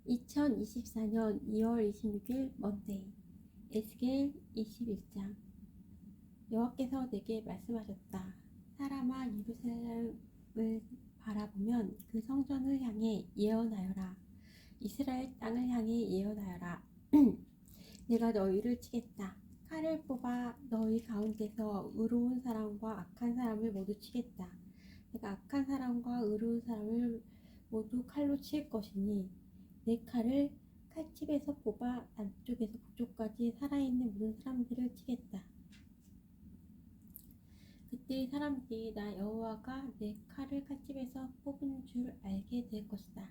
2024년 2월 26일 먼데이. 에스겔 21장. 여호와께서 내게 말씀하셨다. 사람아, 예루살렘을 바라보면 그 성전을 향해 예언하여라. 이스라엘 땅을 향해 예언하여라. 내가 너희를 치겠다. 칼을 뽑아 너희 가운데서 의로운 사람과 악한 사람을 모두 치겠다. 내가 악한 사람과 의로운 사람을 모두 칼로 칠 것이니 내 칼을 칼집에서 뽑아 남쪽에서 북쪽까지 살아있는 모든 사람들을 치겠다. 그때 사람들이 나 여호와가 내 칼을 칼집에서 뽑은 줄 알게 될 것이다.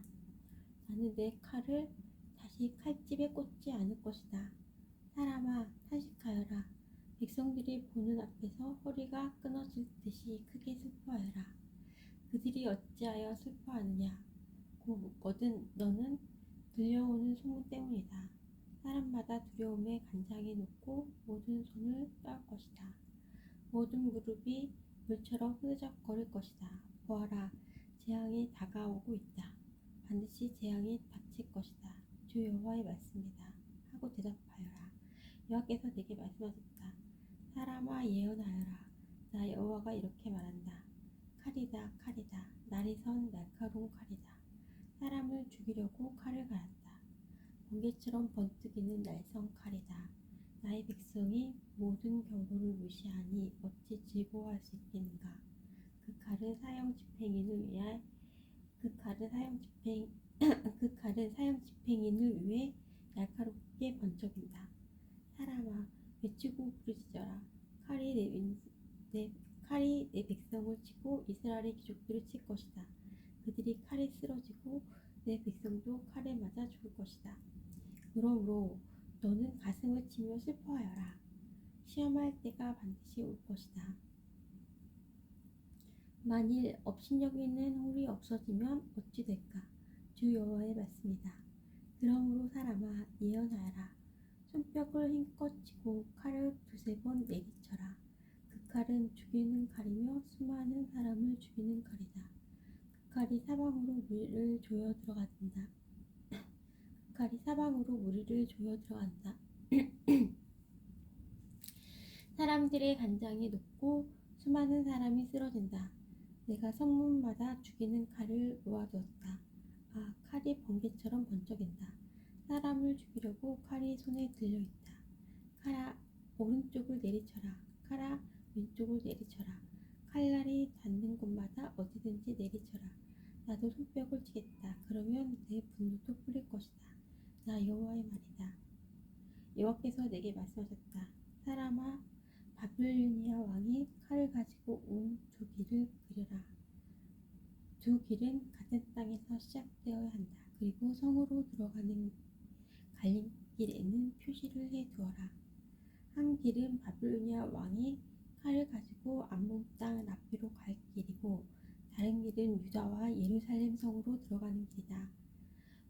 나는 내 칼을 다시 칼집에 꽂지 않을 것이다. 사람아, 탄식하여라. 백성들이 보는 앞에서 허리가 끊어질 듯이 크게 슬퍼하여라. 그들이 어찌하여 슬퍼하느냐? 곧 묻거든 너는 들려오는 소문 때문이다. 사람마다 두려움에 간장해 놓고 모든 손을 떨 것이다. 모든 무릎이 물처럼 흐느적거릴 것이다. 보아라, 재앙이 다가오고 있다. 반드시 재앙이 닥칠 것이다. 주 여호와의 말씀이다. 하고 대답하여라. 여호와께서 내게 말씀하셨다. 사람아, 예언하여라. 나 여호와가 이렇게 말한다. 칼이다, 칼이다. 날이 선 날카로운 칼이다. 사람을 죽이려고 칼을 갈았다. 번개처럼 번뜩이는 날선 칼이다. 나의 백성이 모든 경고를 무시하니 어찌 즐거워할 수 있겠는가? 그 칼은 사형 집행인을 위해 날카롭게 번쩍인다. 사람아, 외치고 부르짖어라. 칼이 내 백성을 치고 이스라엘의 귀족들을 칠 것이다. 그들이 칼에 쓰러지고 내 백성도 칼에 맞아 죽을 것이다. 그러므로 너는 가슴을 치며 슬퍼하여라. 시험할 때가 반드시 올 것이다. 만일 업신여기는 홀이 없어지면 어찌 될까? 주 여호와의 말씀이다. 그러므로 사람아, 예언하여라. 손뼉을 힘껏 치고 칼을 두세 번 내리쳐라. 그 칼은 죽이는 칼이며 수많은 사람을 죽이는 칼이다. 그 칼이 사방으로 무리를 조여 들어간다. 사람들의 간장이 녹고 수많은 사람이 쓰러진다. 내가 성문마다 죽이는 칼을 놓아두었다. 아, 칼이 번개처럼 번쩍인다. 사람을 죽이려고 칼이 손에 들려있다. 칼아, 오른쪽을 내리쳐라. 칼아, 왼쪽을 내리쳐라. 칼날이 닿는 곳마다 어디든지 내리쳐라. 나도 손뼉을 치겠다. 그러면 내 분노도 풀릴 것이다. 나 여호와의 말이다. 여호와께서 내게 말씀하셨다. 사람아, 바빌로니아 왕이 칼을 가지고 온 두 길을 그려라. 두 길은 같은 땅에서 시작되어야 한다. 그리고 성으로 들어가는 갈림길에는 표시를 해두어라. 한 길은 바빌로니아 왕이 칼을 가지고 암몬 땅 라피로 갈 길이고 다른 길은 유다와 예루살렘 성으로 들어가는 길이다.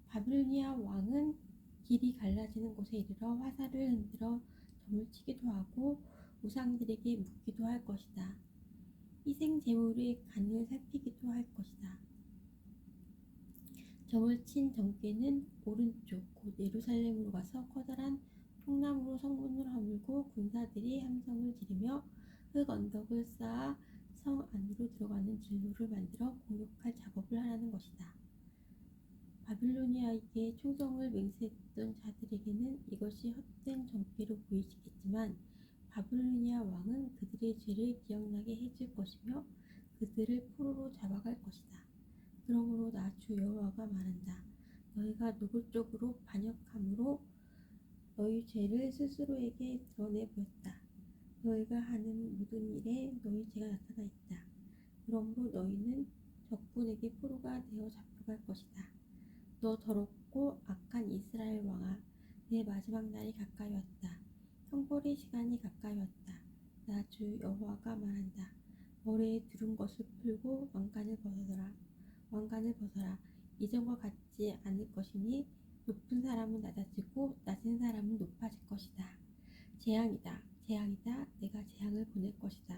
바빌로니아 왕은 길이 갈라지는 곳에 이르러 화살을 흔들어 점을 치기도 하고 우상들에게 묻기도 할 것이다. 희생 제물의 간을 살피기도 할 것이다. 점을 친 점괘는 오른쪽 곧 예루살렘으로 가서 커다란 통나무로 성문을 허물고 군사들이 함성을 지르며 흙 언덕을 쌓아 성 안으로 들어가는 진로를 만들어 공격할 작업을 하라는 것이다. 바빌로니아에게 충성을 맹세했던 자들에게는 이것이 헛된 점괘로 보이시겠지만 바빌로니아 왕은 그들의 죄를 기억나게 해줄 것이며 그들을 포로로 잡아갈 것이다. 그러므로 나 주 여호와가 말한다. 너희가 노골적으로 반역함으로 너희 죄를 스스로에게 드러내 보였다. 너희가 하는 모든 일에 너희 죄가 나타나 있다. 그러므로 너희는 적군에게 포로가 되어 잡혀갈 것이다. 너 더럽고 악한 이스라엘 왕아, 내 마지막 날이 가까이 왔다. 형벌의 시간이 가까이 왔다. 나 주 여호와가 말한다. 머리에 두른 것을 풀고 왕관을 벗어라. 이전과 같지 않을 것이니 높은 사람은 낮아지고 낮은 사람은 높아질 것이다. 재앙이다. 내가 재앙을 보낼 것이다.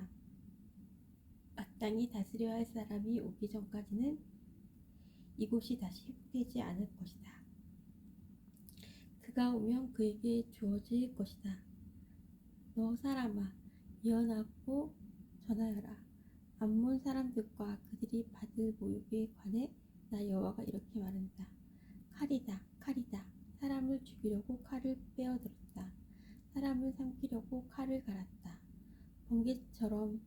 마땅히 다스려야 할 사람이 오기 전까지는 이곳이 다시 회복되지 않을 것이다. 그가 오면 그에게 주어질 것이다. 너 사람아, 예언하고 전하여라. 암몬 사람들과 그들이 받을 모욕에 관해 나 여호와가 이렇게 말한다. 칼이다, 칼이다. 사람을 죽이려고 칼을 빼어들었다. 사람을 삼키려고 칼을 갈았다. 번개처럼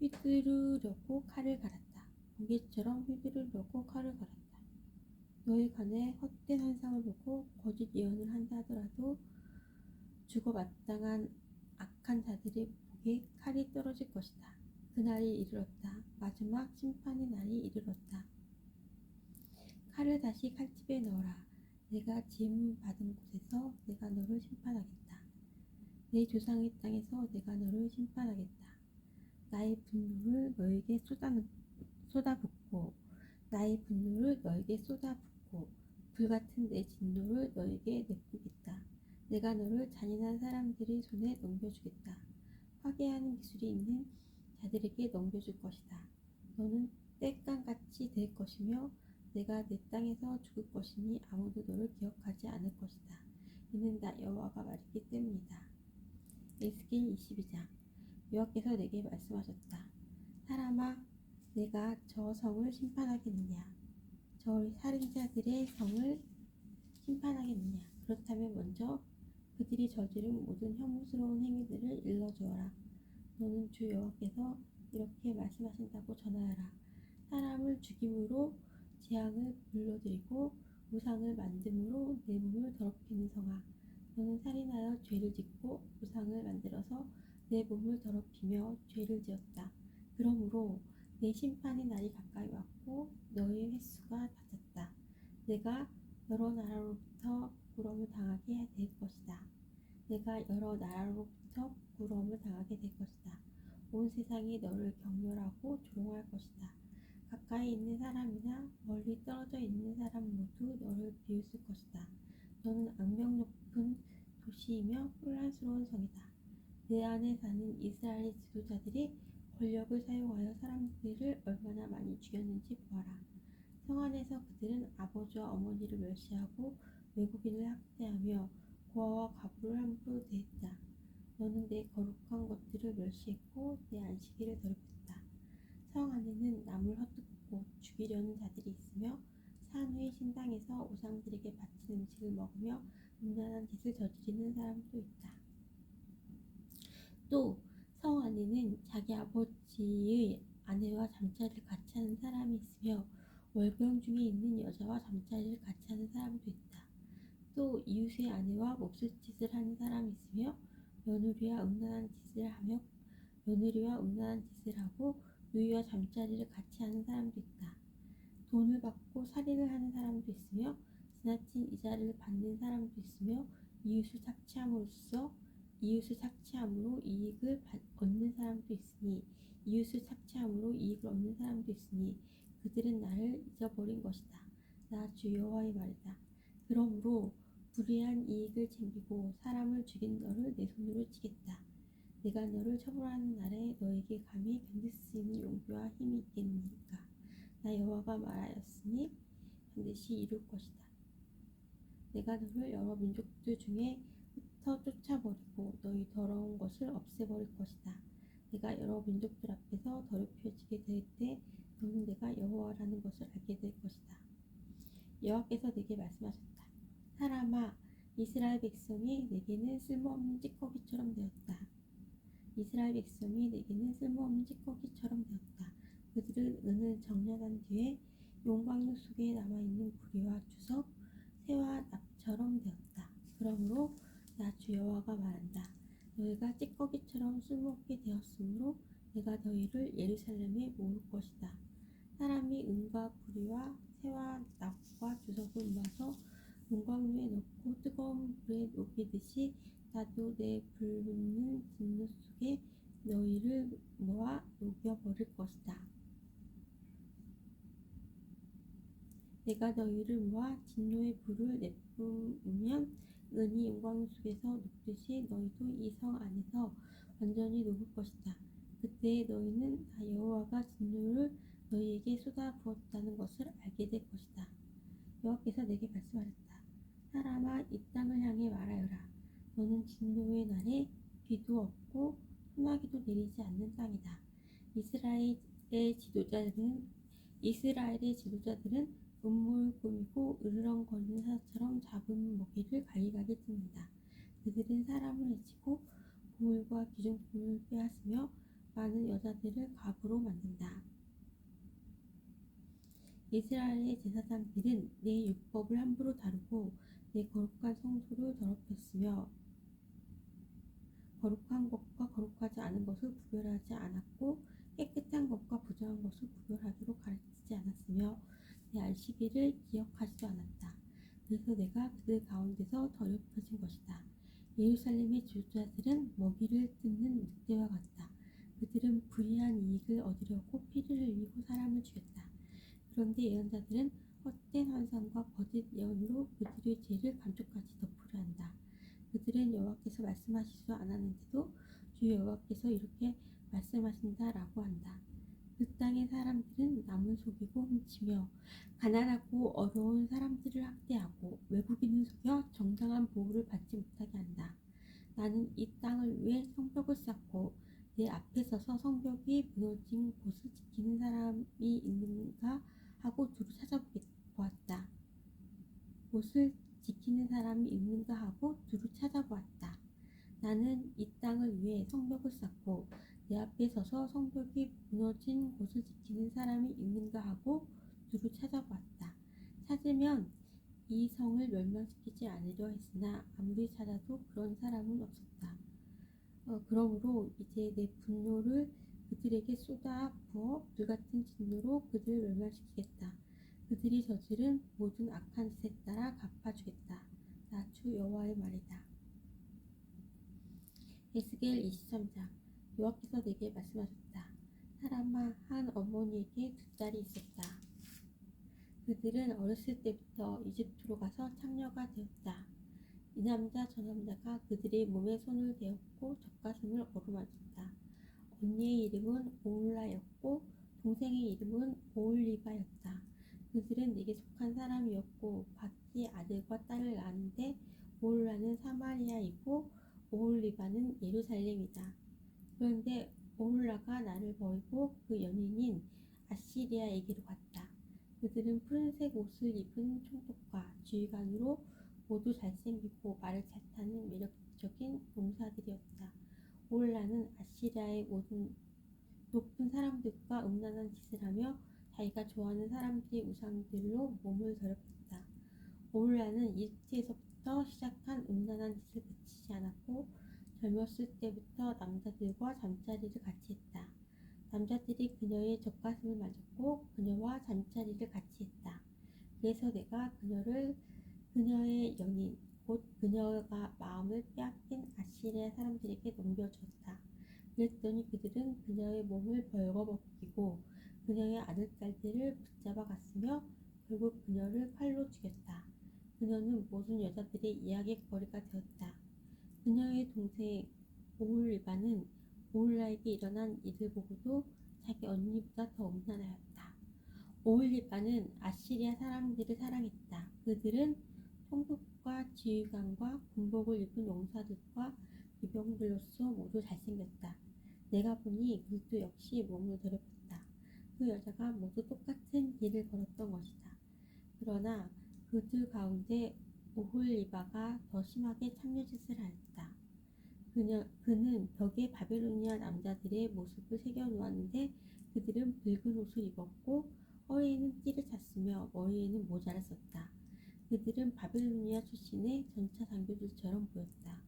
휘두르려고 칼을 갈았다. 번개처럼 휘두르려고 칼을 갈았다. 너희 간에 헛된 환상을 보고 거짓 예언을 한다 하더라도 죽어 마땅한 악한 자들의 목에 칼이 떨어질 것이다. 그날이 이르렀다. 마지막 심판의 날이 이르렀다. 칼을 다시 칼집에 넣어라. 내가 지음 받은 곳에서 내가 너를 심판하겠다. 내 조상의 땅에서 내가 너를 심판하겠다. 나의 분노를 너에게 쏟아붓고 나의 분노를 너에게 쏟아붓고 불같은 내 진노를 너에게 내뿜겠다. 내가 너를 잔인한 사람들의 손에 넘겨주겠다. 화개하는 기술이 있는 자들에게 넘겨줄 것이다. 너는 땔감같이 될 것이며 내가 내 땅에서 죽을 것이니 아무도 너를 기억하지 않을 것이다. 이는 나 여호와가 말했기 때문이다. 에스겔 22장. 여호와께서 내게 말씀하셨다. 사람아, 내가 저 성을 심판하겠느냐? 저 살인자들의 성을 심판하겠느냐? 그렇다면 먼저 그들이 저지른 모든 혐오스러운 행위들을 일러주어라. 너는 주 여호와께서 이렇게 말씀하신다고 전하여라. 사람을 죽임으로 재앙을 불러들이고 우상을 만듦으로 내 몸을 더럽히는 성아, 너는 살인하여 죄를 짓고 우상을 만들어서 내 몸을 더럽히며 죄를 지었다. 그러므로 내 심판의 날이 가까이 왔고 너의 횟수가 잦았다. 내가 여러 나라로부터 부끄러움을 당하게 될 것이다. 내가 여러 나라로부터 부끄러움을 당하게 될 것이다. 온 세상이 너를 경멸하고 조롱할 것이다. 가까이 있는 사람이나 멀리 떨어져 있는 사람 모두 너를 비웃을 것이다. 너는 악명 높은 도시이며 혼란스러운 성이다. 내 안에 사는 이스라엘의 지도자들이 권력을 사용하여 사람들을 얼마나 많이 죽였는지 보아라. 성 안에서 그들은 아버지와 어머니를 멸시하고 외국인을 학대하며 고아와 과부를 함부로 대했다. 너는 내 거룩한 것들을 멸시했고 내 안식일을 더럽혔다. 성 안에는 남을 헛뜯고 죽이려는 자들이 있으며 산 위의 신당에서 우상들에게 바친 음식을 먹으며 음란한 짓을 저지르는 사람도 있다. 또 성 안에는 자기 아버지의 아내와 잠자리를 같이 하는 사람이 있으며 월경 중에 있는 여자와 잠자리를 같이 하는 사람도 있다. 또 이웃의 아내와 몹쓸 짓을 하는 사람이 있으며 며느리와 음란한 짓을 하고 누이와 잠자리를 같이 하는 사람도 있다. 돈을 받고 살인을 하는 사람도 있으며 지나친 이자를 받는 사람도 있으며 이웃을 착취함으로 이익을 얻는 사람도 있으니 그들은 나를 잊어버린 것이다. 나 주 여호와의 말이다. 그러므로 불의한 이익을 챙기고 사람을 죽인 너를 내 손으로 치겠다. 내가 너를 처벌하는 날에 너에게 감히 견딜 수 있는 용기와 힘이 있겠느니까. 나 여호와가 말하였으니 반드시 이룰 것이다. 내가 너를 여러 민족들 중에 흩어 쫓아버리고 너희 더러운 것을 없애버릴 것이다. 내가 여러 민족들 앞에서 더럽혀지게 될 때 너는 내가 여호와라는 것을 알게 될 것이다. 여호와께서 내게 말씀하셨다. 사람아, 이스라엘 백성이 내게는 쓸모없는 찌꺼기처럼 되었다. 그들은 정년한 뒤에 용광로 속에 남아있는 구리와 주석, 새와 납처럼 되었다. 그러므로 나 주 여호와가 말한다. 너희가 찌꺼기처럼 쓸모없게 되었으므로 내가 너희를 예루살렘에 모을 것이다. 사람이 은과 구리와 새와 납과 주석을 모아서 용광로에 넣고 뜨거운 불에 녹이듯이 나도 내 불붙는 진노 속에 너희를 모아 녹여버릴 것이다. 내가 너희를 모아 진노의 불을 내뿜으면 은이 용광로 속에서 녹듯이 너희도 이 성 안에서 완전히 녹을 것이다. 그때 너희는 나 여호와가 진노를 너희에게 쏟아부었다는 것을 알게 될 것이다. 여호와께서 내게 말씀하셨다. 사람아 이 땅을 향해 말하여라. 너는 진노의 날에 비도 없고 소나기도 내리지 않는 땅이다. 이스라엘의 지도자들은 음모를 꾸미고 으르렁거리는 사자처럼 잡은 먹이를 갈기갈기 뜯는다. 그들은 사람을 해치고 보물과 귀중품을 빼앗으며 많은 여자들을 갑으로 만든다. 이스라엘의 제사장들은 내 율법을 함부로 다루고 내 거룩한 성소를 더럽혔으며 거룩한 것과 거룩하지 않은 것을 구별하지 않았고 깨끗한 것과 부정한 것을 구별하기로 가르치지 않았으며 내 안식일을 기억하지도 않았다. 그래서 내가 그들 가운데서 더럽혀진 것이다. 예루살렘의 지도자들은 먹이를 뜯는 늑대와 같다. 그들은 불의한 이익을 얻으려고 피를 흘리고 사람을 죽였다. 그런데 예언자들은 헛된 환상과 거짓 예언으로 그들의 죄를 감쪽같이 덮으려 한다. 그들은 여호와께서 말씀하시지도 않았는데도 주 여호와께서 이렇게 말씀하신다라고 한다. 그 땅의 사람들은 남을 속이고 훔치며 가난하고 어려운 사람들을 학대하고 외국인을 속여 정당한 보호를 받지 못하게 한다. 나는 이 땅을 위해 성벽을 쌓고 내 앞에 서서 성벽이 무너진 곳을 지키는 사람이 있는가 하고 두루 찾아보았다. 곳을 지키는 사람이 있는가 하고 두루 찾아보았다. 나는 이 땅을 위해 성벽을 쌓고 내 앞에 서서 성벽이 무너진 곳을 지키는 사람이 있는가 하고 두루 찾아보았다. 찾으면 이 성을 멸망시키지 않으려 했으나 아무리 찾아도 그런 사람은 없었다. 그러므로 이제 내 분노를 그들에게 쏟아 부어 불같은 진노로 그들을 멸망시키겠다. 그들이 저지른 모든 악한 짓에 따라 갚아주겠다. 나 주 여호와의 말이다. 에스겔 23장. 여호와께서 내게 말씀하셨다. 사람아, 한 어머니에게 두 딸이 있었다. 그들은 어렸을 때부터 이집트로 가서 창녀가 되었다. 이 남자 저 남자가 그들의 몸에 손을 대었고 젖가슴을 어루만졌다. 언니의 이름은 오홀라였고 동생의 이름은 오홀리바였다. 그들은 내게 속한 사람이었고 각기 아들과 딸을 낳았는데 오홀라는 사마리아이고 오홀리바는 예루살렘이다. 그런데 오홀라가 나를 버리고 그 연인인 아시리아에게로 갔다. 그들은 푸른색 옷을 입은 총독과 지휘관으로 모두 잘생기고 말을 잘 타는 매력적인 용사들이었다. 오홀라는 아시리아의 모든 높은 사람들과 음란한 짓을 하며 자기가 좋아하는 사람들의 우상들로 몸을 더럽혔다. 오홀라는 이집트에서부터 시작한 음란한 짓을 그치지 않았고 젊었을 때부터 남자들과 잠자리를 같이 했다. 남자들이 그녀의 젖가슴을 만졌고 그녀와 잠자리를 같이 했다. 그래서 내가 그녀의 연인 곧 그녀가 마음을 빼앗긴 아시리아 사람들에게 넘겨주었다. 그랬더니 그들은 그녀의 몸을 벌거벗기고 그녀의 아들딸들을 붙잡아 갔으며 결국 그녀를 칼로 죽였다. 그녀는 모든 여자들의 이야깃거리가 되었다. 그녀의 동생 오홀리바는 오홀라에게 일어난 일을 보고도 자기 언니보다 더 음란하였다. 오홀리바는 아시리아 사람들을 사랑했다. 그들은 총독과 지휘관과 군복을 입은 용사들과 기병들로서 모두 잘생겼다. 내가 보니 그들도 역시 몸을 더럽혔다. 그 여자가 모두 똑같은 길을 걸었던 것이다. 그러나 그들 가운데 오홀리바가 더 심하게 참녀짓을 하였다. 그는 벽에 바벨로니아 남자들의 모습을 새겨놓았는데 그들은 붉은 옷을 입었고 허리에는 띠를 찼으며 머리에는 모자를 썼다. 그들은 바벨로니아 출신의 전차 장교들처럼 보였다.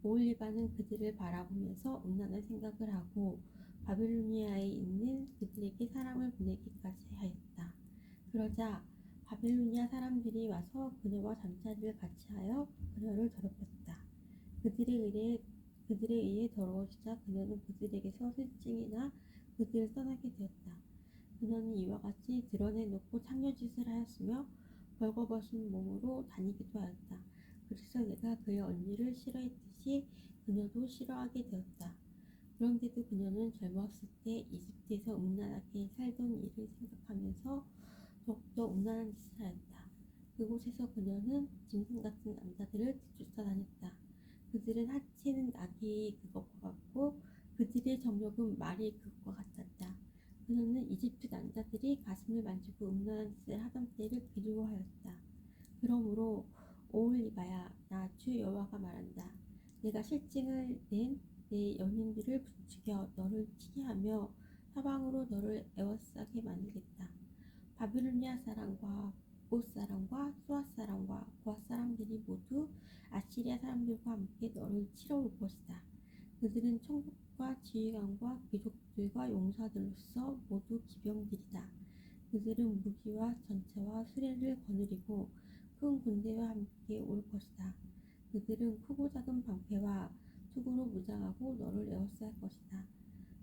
오홀리바는 그들을 바라보면서 음란한 생각을 하고 바벨로니아에 있는 그들에게 사람을 보내기까지 하였다. 그러자 바벨로니아 사람들이 와서 그녀와 잠자리를 같이 하여 그녀를 더럽혔다. 그들에 의해 더러워지자 그녀는 그들에게서 슬증이 나 그들을 떠나게 되었다. 그녀는 이와 같이 드러내놓고 창녀짓을 하였으며 벌거벗은 몸으로 다니기도 하였다. 그래서 내가 그의 언니를 싫어했듯이 그녀도 싫어하게 되었다. 그런데도 그녀는 젊었을 때 이집트에서 음란하게 살던 일을 생각하면서 더욱더 음란한 짓을 하였다. 그곳에서 그녀는 짐승 같은 남자들을 쫓아다녔다. 그들은 하체는 나귀 그것과 같고 그들의 정력은 말이 그것과 같았다. 그녀는 이집트 남자들이 가슴을 만지고 음란한 짓을 하던 때를 그리워하였다. 그러므로 오홀리바야, 나 주 여호와가 말한다. 내가 실증을 낸 내 연인들을 부추겨 너를 치게 하며 사방으로 너를 에워싸게 만들겠다. 바빌로니아 사람과 북곳 사람과 수아 사람과 고아 사람들이 모두 아시리아 사람들과 함께 너를 치러 올 것이다. 그들은 천국과 지휘관과 귀족들과 용사들로서 모두 기병들이다. 그들은 무기와 전차와 수레를 거느리고 큰 군대와 함께 올 것이다. 그들은 크고 작은 방패와 투구로 무장하고 너를 에워쌀 것이다.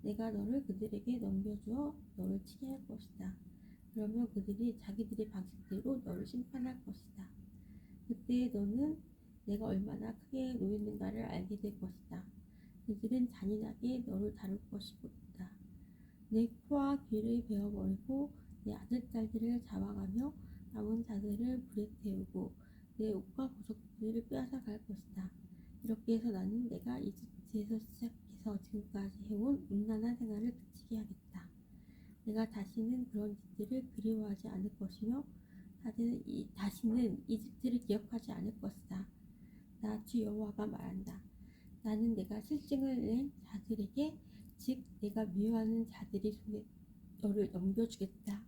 내가 너를 그들에게 넘겨주어 너를 치게 할 것이다. 그러면 그들이 자기들의 방식대로 너를 심판할 것이다. 그때 너는 내가 얼마나 크게 노였는가를 알게 될 것이다. 그들은 잔인하게 너를 다룰 것이다. 내 코와 귀를 베어버리고 내 아들딸들을 잡아가며 남은 자들을 불에 태우고 내 옷과 보석들을 빼앗아 갈 것이다. 이렇게 해서 나는 내가 이집트에서 시작해서 지금까지 해온 음란한 생활을 그치게 하겠다. 내가 다시는 그런 짓들을 그리워하지 않을 것이며 다시는 이집트를 기억하지 않을 것이다. 나 주 여호와가 말한다. 나는 내가 실증을 낸 자들에게 즉 내가 미워하는 자들의 손에 너를 넘겨주겠다.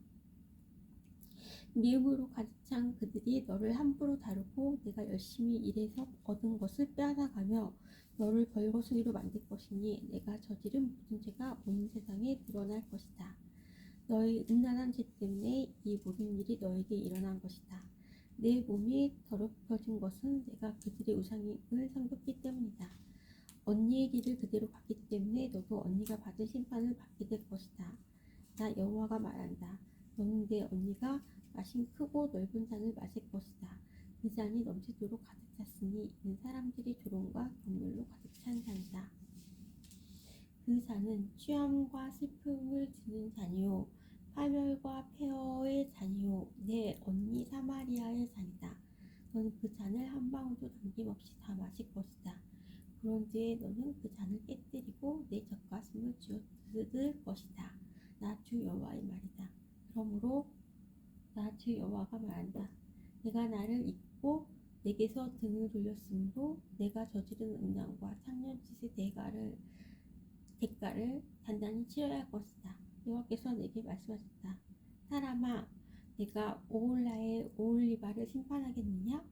미움으로 가득 찬 그들이 너를 함부로 다루고 내가 열심히 일해서 얻은 것을 빼앗아가며 너를 벌거숭이로 만들 것이니 내가 저지른 모든 죄가 온 세상에 드러날 것이다. 너의 음란한 죄 때문에 이 모든 일이 너에게 일어난 것이다. 내 몸이 더럽혀진 것은 내가 그들의 우상을 섬겼기 때문이다. 언니의 길을 그대로 갔기 때문에 너도 언니가 받은 심판을 받게 될 것이다. 나 여호와가 말한다. 너는 내 언니가 마신 크고 넓은 잔을 마실 것이다. 그 잔이 넘치도록 가득 찼으니 이는 사람들의 조롱과 경멸로 가득 찬 잔이다. 그 잔은 취함과 슬픔을 주는 잔이요 파멸과 폐허의 잔이요 내 언니 사마리아의 잔이다. 너는 그 잔을 한 방울도 남김없이 다 마실 것이다. 그런 뒤에 너는 그 잔을 깨뜨리고 내 젖가슴을 쥐어뜯을 것이다. 나 주 여호와의 말이다. 그러므로 나 주 여호와가 말한다. 내가 나를 잊고 내게서 등을 돌렸으므로 내가 저지른 음란과 창년짓의 대가를 단단히 치러야 할 것이다. 여호와께서 내게 말씀하셨다. 사람아, 내가 오홀라의 오홀리바를 심판하겠느냐?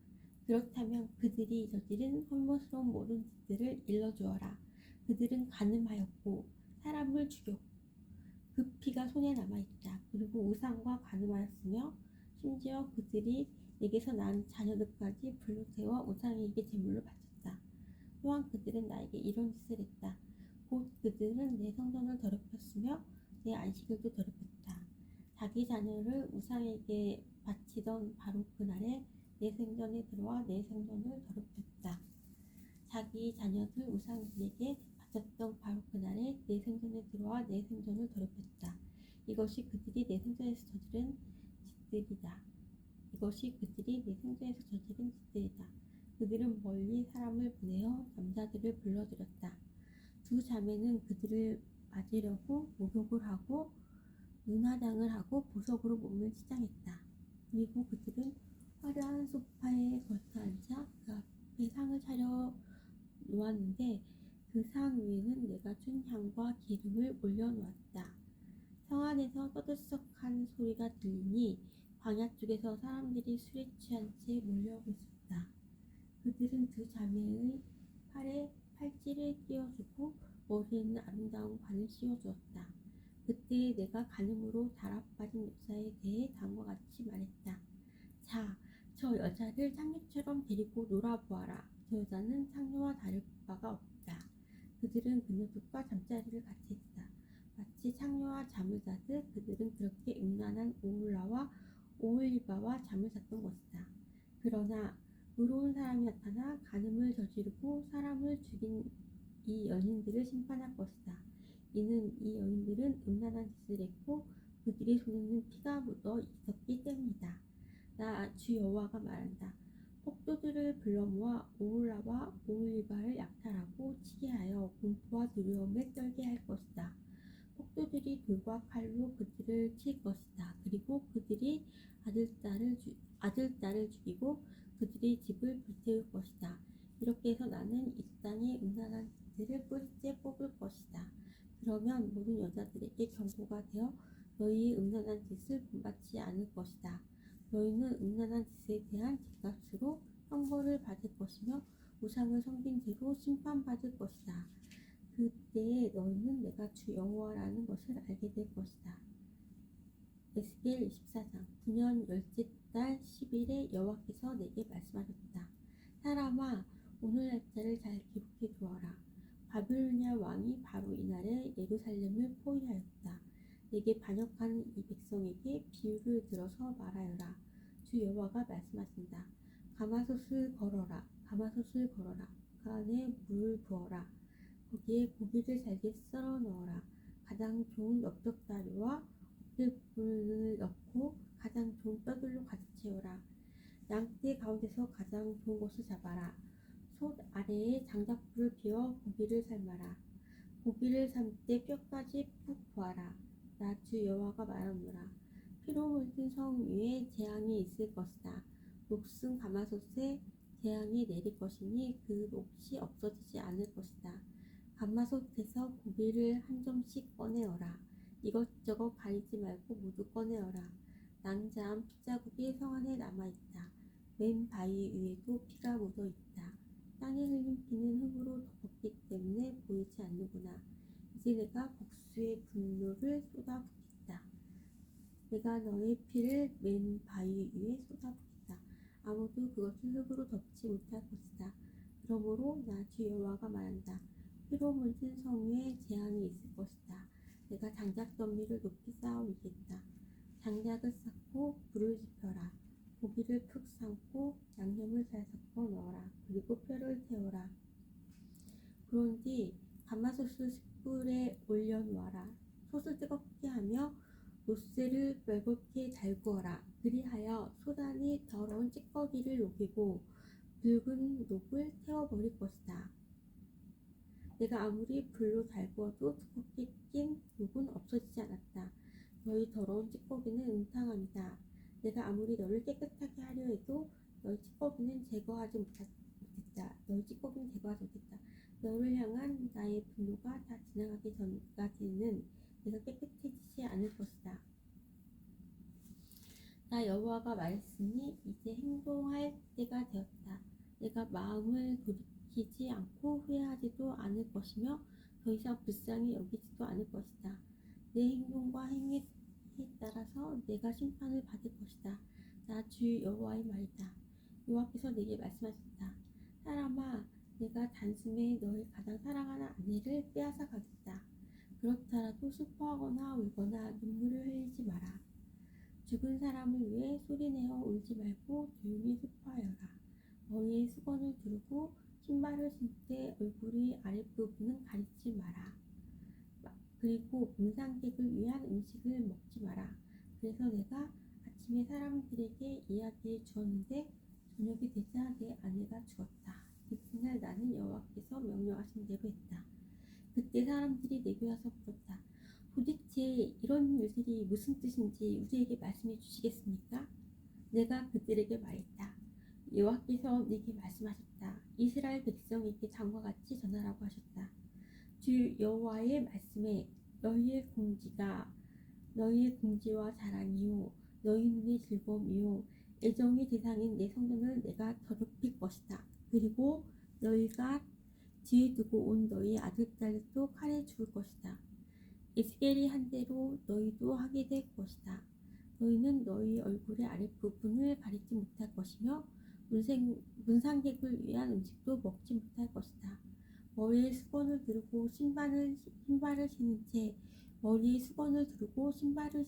그렇다면 그들이 저지른 혐오스러운 모든 짓들을 일러주어라. 그들은 간음하였고 사람을 죽였고 그 피가 손에 남아있다. 그리고 우상과 간음하였으며 심지어 그들이 내게서 난 자녀들까지 불로 태워 우상에게 제물로 바쳤다. 또한 그들은 나에게 이런 짓을 했다. 곧 그들은 내 성전을 더럽혔으며 내 안식일도 더럽혔다. 자기 자녀를 우상에게 바치던 바로 그날에 내 생전에 들어와 내 생전을 더럽혔다. 자기 자녀들 우상에게 바쳤던 바로 그날에 내 생전에 들어와 내 생전을 더럽혔다. 이것이 그들이 내 생전에서 저지른 짓들이다. 이것이 그들이 내 생전에서 저지른 짓들이다. 그들은 멀리 사람을 보내어 남자들을 불러들였다. 두 자매는 그들을 맞으려고 목욕을 하고 눈화장을 하고 보석으로 몸을 치장했다. 그리고 그들은 화려한 소파에 걸터 앉아 그 앞에 상을 차려 놓았는데 그 상 위에는 내가 준 향과 기름을 올려놓았다. 성 안에서 떠들썩한 소리가 들리니 광야 쪽에서 사람들이 술에 취한 채 몰려오고 있었다. 그들은 두 자매의 팔에 팔찌를 끼워주고 머리에는 아름다운 관을 씌워주었다. 그때 내가 간음으로 달아빠진 여자에 대해 다음과 같이 말했다. 자, 저 여자를 창녀처럼 데리고 놀아보아라. 저 여자는 창녀와 다를 바가 없다. 그들은 그녀들과 잠자리를 같이 했다. 마치 창녀와 잠을 자듯 그들은 그렇게 음란한 오홀라와 오홀리바와 잠을 잤던 것이다. 그러나 의로운 사람이 나타나 간음을 저지르고 사람을 죽인 이 연인들을 심판할 것이다. 이는 이 여인들은 음란한 짓을 했고 그들의 손에는 피가 묻어 있었기 때문이다. 나 주 여호와가 말한다. 폭도들을 불러 모아 오홀라와 오홀리바를 약탈하고 치게 하여 공포와 두려움에 떨게 할 것이다. 폭도들이 돌과 칼로 그들을 칠 것이다. 그리고 그들이 아들, 딸을 죽이고 그들의 집을 불태울 것이다. 이렇게 해서 나는 이 땅의 음란한 짓들을 뿔째 뽑을 것이다. 그러면 모든 여자들에게 경고가 되어 너희의 음란한 짓을 본받지 않을 것이다. 너희는 음란한 짓에 대한 뒷값으로 형벌을 받을 것이며 우상을 섬긴 죄로 심판받을 것이다. 그때에 너희는 내가 주 여호와라는 것을 알게 될 것이다. 에스겔 24장 9년 열째 달 10일에 여호와께서 내게 말씀하셨다. 사람아, 오늘 날짜를 잘 기록해 두어라. 바빌로니아 왕이 바로 이날에 예루살렘을 포위하였다. 내게 반역하는 이 백성에게 비유를 들어서 말하여라. 주 여호와가 말씀하신다. 가마솥을 걸어라. 가마솥을 걸어라. 그 안에 물을 부어라. 거기에 고기를 잘게 썰어 넣어라. 가장 좋은 넓적다리와 옥들불을 넣고 가장 좋은 뼈들로 가득 채워라. 양떼 가운데서 가장 좋은 것을 잡아라. 솥 아래에 장작불을 피워 고기를 삶아라. 고기를 삶을 때 뼈까지 푹 부어라. 나 주 여호와가 말하노라. 피로 물든 성 위에 재앙이 있을 것이다. 녹슨 가마솥에 재앙이 내릴 것이니 그 녹이 없어지지 않을 것이다. 가마솥에서 고기를 한 점씩 꺼내어라. 이것저것 가리지 말고 모두 꺼내어라. 낭자한 핏자국이 성 안에 남아있다. 맨 바위 위에도 피가 묻어있다. 땅에 흘린 피는 흙으로 덮었기 때문에 보이지 않는구나. 이제 내가 복수의 분노를 쏟아붓겠다. 내가 너의 피를 맨 바위 위에 쏟아붓겠다. 아무도 그것을 흙으로 덮지 못할 것이다. 그러므로 나 주 여호와가 말한다. 피로 물든 성 위에 재앙이 있을 것이다. 내가 장작 덤비를 높이 쌓아 올리겠다. 장작을 쌓고 불을 지펴라. 고기를 푹 삶고 양념을 잘 섞어 넣어라. 그리고 뼈를 태워라. 그런 뒤 가마솥을 숯불에 올려놓아라. 솥을 뜨겁게 하며 노새를 멜곶게 잘 구워라. 그리하여 솥 안에 더러운 찌꺼기를 녹이고 붉은 녹을 태워버릴 것이다. 내가 아무리 불로 잘 구워도 두껍게 낀 녹은 없어지지 않았다. 너희 더러운 찌꺼기는 음탕함이다. 내가 아무리 너를 깨끗하게 하려 해도 너희 찌꺼기는 제거하지 못했다. 너희 찌꺼기는 제거하지 못했다. 너를 향한 나의 분노가 다 지나가기 전까지는 내가 깨끗해지지 않을 것이다. 나 여호와가 말했으니 이제 행동할 때가 되었다. 내가 마음을 돌이키지 않고 후회하지도 않을 것이며 더 이상 불쌍히 여기지도 않을 것이다. 내 행동과 행위에 따라서 내가 심판을 받을 것이다. 나 주 여호와의 말이다. 여호와께서 내게 말씀하셨다. 사람아, 내가 단숨에 너의 가장 사랑하는 아내를 빼앗아 가겠다. 그렇더라도 슬퍼하거나 울거나 눈물을 흘리지 마라. 죽은 사람을 위해 소리내어 울지 말고 조용히 슬퍼하여라. 머리에 수건을 두르고 신발을 신때 얼굴의 아랫부분은 가리지 마라. 그리고 문상객을 위한 음식을 먹지 마라. 그래서 내가 아침에 사람들에게 이야기해 주었는데 저녁이 되자 내 아내가 죽었다. 이튿날 나는 여호와께서 명령하신 대로 했다. 그때 사람들이 내게 와서 물었다. 도대체 이런 일들이 무슨 뜻인지 우리에게 말씀해 주시겠습니까? 내가 그들에게 말했다. 여호와께서 내게 말씀하셨다. 이스라엘 백성에게 다음과 같이 전하라고 하셨다. 주 여호와의 말씀에 너희의 공지와 자랑이요 너희 눈의 즐거움이요 애정의 대상인 내 성전을 내가 더럽힐 것이다. 그리고 너희가 뒤에 두고 온 너희 아들딸도 칼에 죽을 것이다. 에스겔이 한 대로 너희도 하게 될 것이다. 너희는 너희 얼굴의 아랫부분을 가리지 못할 것이며 문상객을 위한 음식도 먹지 못할 것이다. 머리에 수건을 두르고 신발을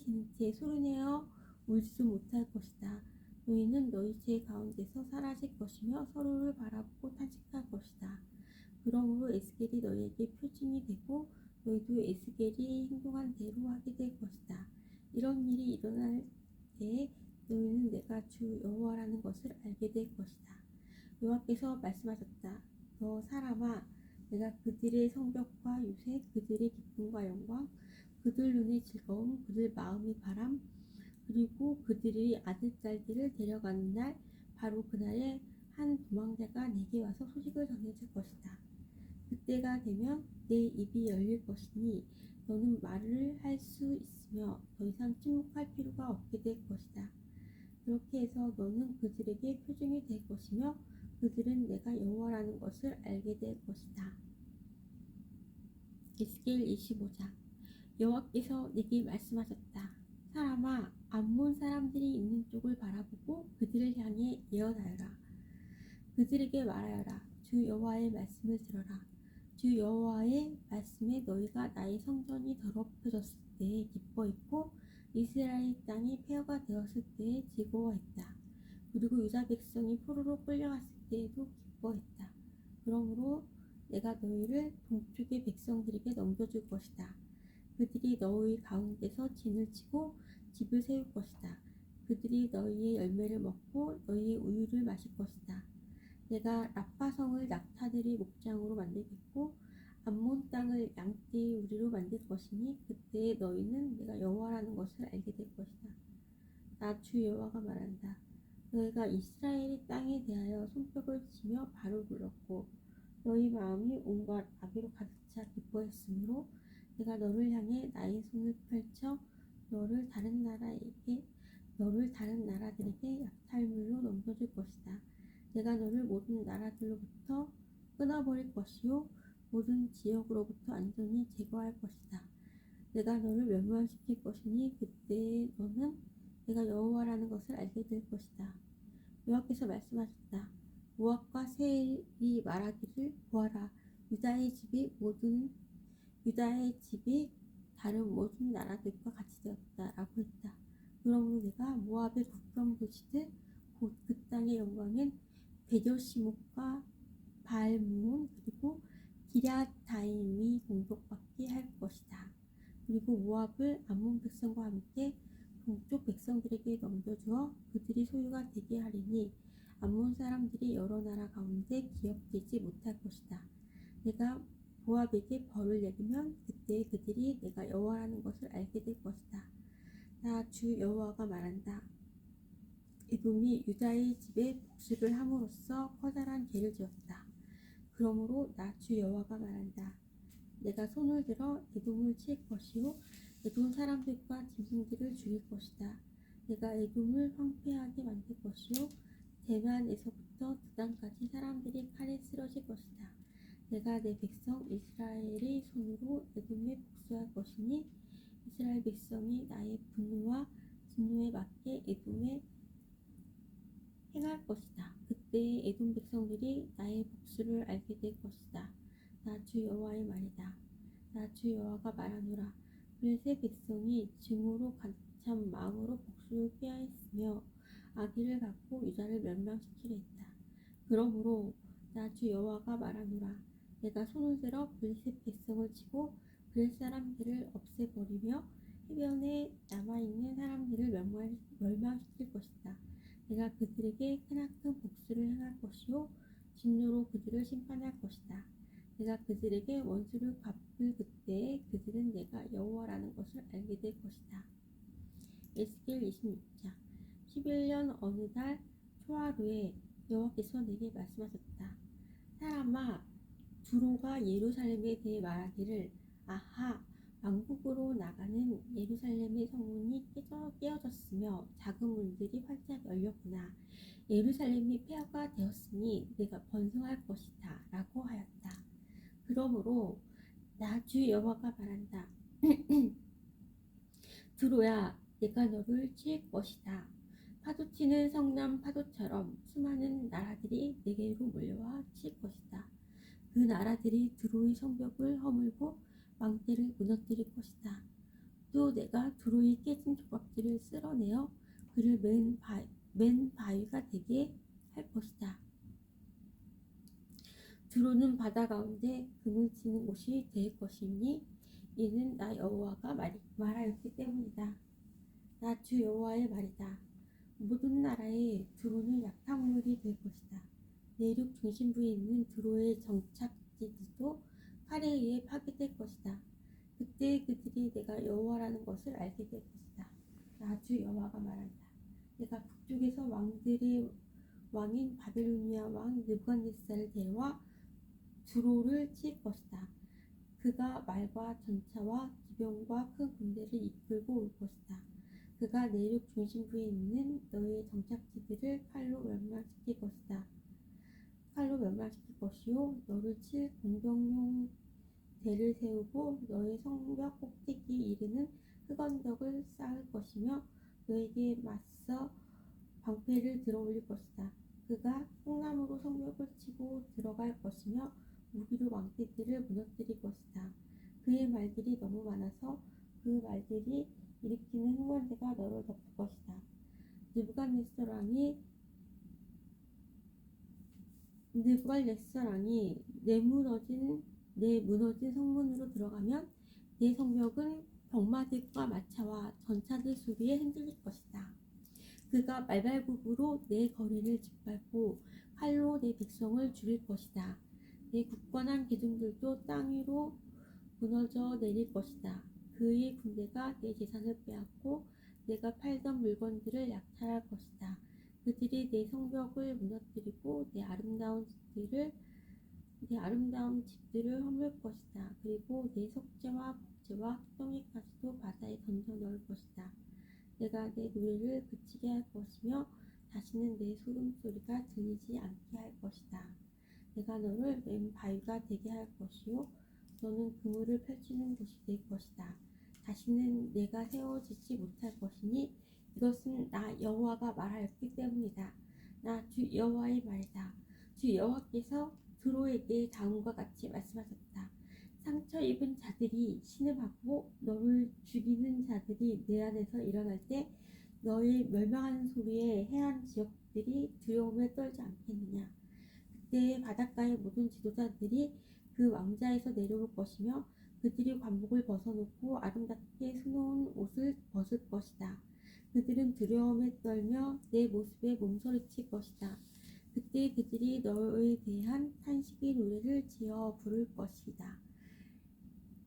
신는 채 소리내어 울지도 못할 것이다. 너희는 너희 죄 가운데서 사라질 것이며 서로를 바라보고 탄식할 것이다. 그러므로 에스겔이 너희에게 표징이 되고 너희도 에스겔이 행동한 대로 하게 될 것이다. 이런 일이 일어날 때에 너희는 내가 주 여호와라는 것을 알게 될 것이다. 여호와께서 말씀하셨다. 너 사람아, 내가 그들의 성벽과 유세, 그들의 기쁨과 영광, 그들 눈의 즐거움, 그들 마음의 바람, 그리고 그들이 아들딸들을 데려가는 날, 바로 그날에 한 도망자가 내게 와서 소식을 전해줄 것이다. 그때가 되면 내 입이 열릴 것이니 너는 말을 할 수 있으며 더 이상 침묵할 필요가 없게 될 것이다. 그렇게 해서 너는 그들에게 표징이 될 것이며 그들은 내가 여호와라는 것을 알게 될 것이다. 에스겔 25장. 여호와께서 내게 말씀하셨다. 사람아, 암몬 사람들이 있는 쪽을 바라보고 그들을 향해 예언하여라. 그들에게 말하여라. 주 여호와의 말씀을 들어라. 주 여호와의 말씀에 너희가 나의 성전이 더럽혀졌을 때에 기뻐했고 이스라엘 땅이 폐허가 되었을 때에 즐거워했다. 그리고 유다 백성이 포로로 끌려갔을 때에도 기뻐했다. 그러므로 내가 너희를 동쪽의 백성들에게 넘겨줄 것이다. 그들이 너희 가운데서 진을 치고 집을 세울 것이다. 그들이 너희의 열매를 먹고 너희의 우유를 마실 것이다. 내가 라파성을 낙타들의 목장으로 만들겠고 암몬 땅을 양떼의 우리로 만들 것이니 그때에 너희는 내가 여호와라는 것을 알게 될 것이다. 나 주 여호와가 말한다. 너희가 이스라엘의 땅에 대하여 손뼉을 치며 발을 불렀고 너희 마음이 온갖 악의로 가득 차 기뻐했으므로 내가 너를 향해 나의 손을 펼쳐 너를 다른 나라들에게 약탈물로 넘겨줄 것이다. 내가 너를 모든 나라들로부터 끊어버릴 것이요 모든 지역으로부터 완전히 제거할 것이다. 내가 너를 멸망시킬 것이니 그때에 너는 내가 여호와라는 것을 알게 될 것이다. 여호와께서 말씀하셨다. 모압과 세일이 말하기를 보아라. 유다의 집이 다른 모든 나라들과 같이 되었다 라고 했다. 그러므로 내가 모압의 국경 도시들 곧 그 땅의 영광은 베조시목과 바알므온 그리고 기랴다임이 공격받게 할 것이다. 그리고 모압을 암몬 백성과 함께 동쪽 백성들에게 넘겨주어 그들이 소유가 되게 하리니 암몬 사람들이 여러 나라 가운데 기억되지 못할 것이다. 내가 모압에게 벌을 내리면 그때 그들이 내가 여호와라는 것을 알게 될 것이다. 나 주 여호와가 말한다. 에돔이 유다의 집에 복수를 함으로써 커다란 죄를 지었다. 그러므로 나 주 여호와가 말한다. 내가 손을 들어 에돔을 칠 것이요 에돔 사람들과 짐승들을 죽일 것이다. 내가 에돔을 황폐하게 만들 것이요 대만에서부터 두단까지 사람들이 칼에 쓰러질 것이다. 내가 내 백성 이스라엘의 손으로 에돔에 복수할 것이니 이스라엘 백성이 나의 분노와 진노에 맞게 에돔에 행할 것이다. 그때 에돔 백성들이 나의 복수를 알게 될 것이다. 나 주 여호와의 말이다. 나 주 여호와가 말하노라. 블레셋 백성이 증오로 가득 찬 마음으로 복수를 꾀하였으며 악의를 갖고 유다를 멸망시키려 했다. 그러므로 나 주 여호와가 말하노라. 내가 손을 들어 블레셋 백성을 치고 블레셋 사람들을 없애버리며 해변에 남아있는 사람들을 멸망시킬 것이다. 내가 그들에게 크나큰 복수를 행할 것이요 진노로 그들을 심판할 것이다. 내가 그들에게 원수를 갚을 그때에 그들은 내가 여호와라는 것을 알게 될 것이다. 에스겔 26장. 11년 어느 달 초하루에 여호와께서 내게 말씀하셨다. 사람아, 두로가 예루살렘에 대해 말하기를 아하, 왕국으로 나가는 예루살렘의 성문이 깨어졌으며 작은 문들이 활짝 열렸구나. 예루살렘이 폐허가 되었으니 내가 번성할 것이다 라고 하였다. 그러므로 나 주 여호와가 말한다. 두로야, 내가 너를 칠 것이다. 파도치는 성남 파도처럼 수많은 나라들이 내게로 몰려와 칠 것이다. 그 나라들이 두로의 성벽을 허물고 망대를 무너뜨릴 것이다. 또 내가 두로의 깨진 조각들을 쓸어내어 그를 맨 바위가 되게 할 것이다. 두로는 바다 가운데 금을 치는 곳이 될 것이니 이는 나 여호와가 말하였기 때문이다. 나 주 여호와의 말이다. 모든 나라의 두로는 약탈물이 될 것이다. 내륙 중심부에 있는 두로의 정착지들도 칼에 의해 파괴될 것이다. 그때 그들이 내가 여호와라는 것을 알게 될 것이다. 나 주 여호와가 말한다. 내가 북쪽에서 왕들의 왕인 바벨로니아 왕 느부갓네살을 데려와 두로를 칠 것이다. 그가 말과 전차와 기병과 큰 군대를 이끌고 올 것이다. 그가 내륙 중심부에 있는 너의 정착지들을 칼로 멸망시킬 것이요 너를 칠 공병용 대를 세우고 너의 성벽 꼭대기에 이르는 흑언덕을 쌓을 것이며 너에게 맞서 방패를 들어올릴 것이다. 그가 콩나무로 성벽을 치고 들어갈 것이며 무기로 왕대들을 무너뜨릴 것이다. 그의 말들이 너무 많아서 그 말들이 일으키는 흉먼지가 너를 덮을 것이다. 느부갓네살 왕이 내 무너진 성문으로 들어가면 내 성벽은 병마들과 마차와 전차들 소리에 흔들릴 것이다. 그가 말발굽으로 내 거리를 짓밟고 칼로 내 백성을 죽일 것이다. 내 굳건한 기둥들도 땅 위로 무너져 내릴 것이다. 그의 군대가 내 재산을 빼앗고 내가 팔던 물건들을 약탈할 것이다. 그들이 내 성벽을 무너뜨리고 내 아름다운 집들을 허물 것이다. 그리고 내 석재와 복재와 똥이까지도 바다에 던져 넣을 것이다. 내가 내 노래를 그치게 할 것이며 다시는 내 소금소리가 들리지 않게 할 것이다. 내가 너를 맨 바위가 되게 할 것이요 너는 그물을 펼치는 곳이 될 것이다. 다시는 내가 세워지지 못할 것이니 이것은 나 여호와가 말하였기 때문이다. 나 주 여호와의 말이다. 주 여호와께서 두로에게 다음과 같이 말씀하셨다. 상처 입은 자들이 신음하고 너를 죽이는 자들이 내 안에서 일어날 때 너의 멸망하는 소리에 해안 지역들이 두려움에 떨지 않겠느냐. 그때 바닷가의 모든 지도자들이 그 왕자에서 내려올 것이며 그들이 관복을 벗어놓고 아름답게 수놓은 옷을 벗을 것이다. 그들은 두려움에 떨며 내 모습에 몸서리칠 것이다. 그때 그들이 너에 대한 탄식의 노래를 지어 부를 것이다.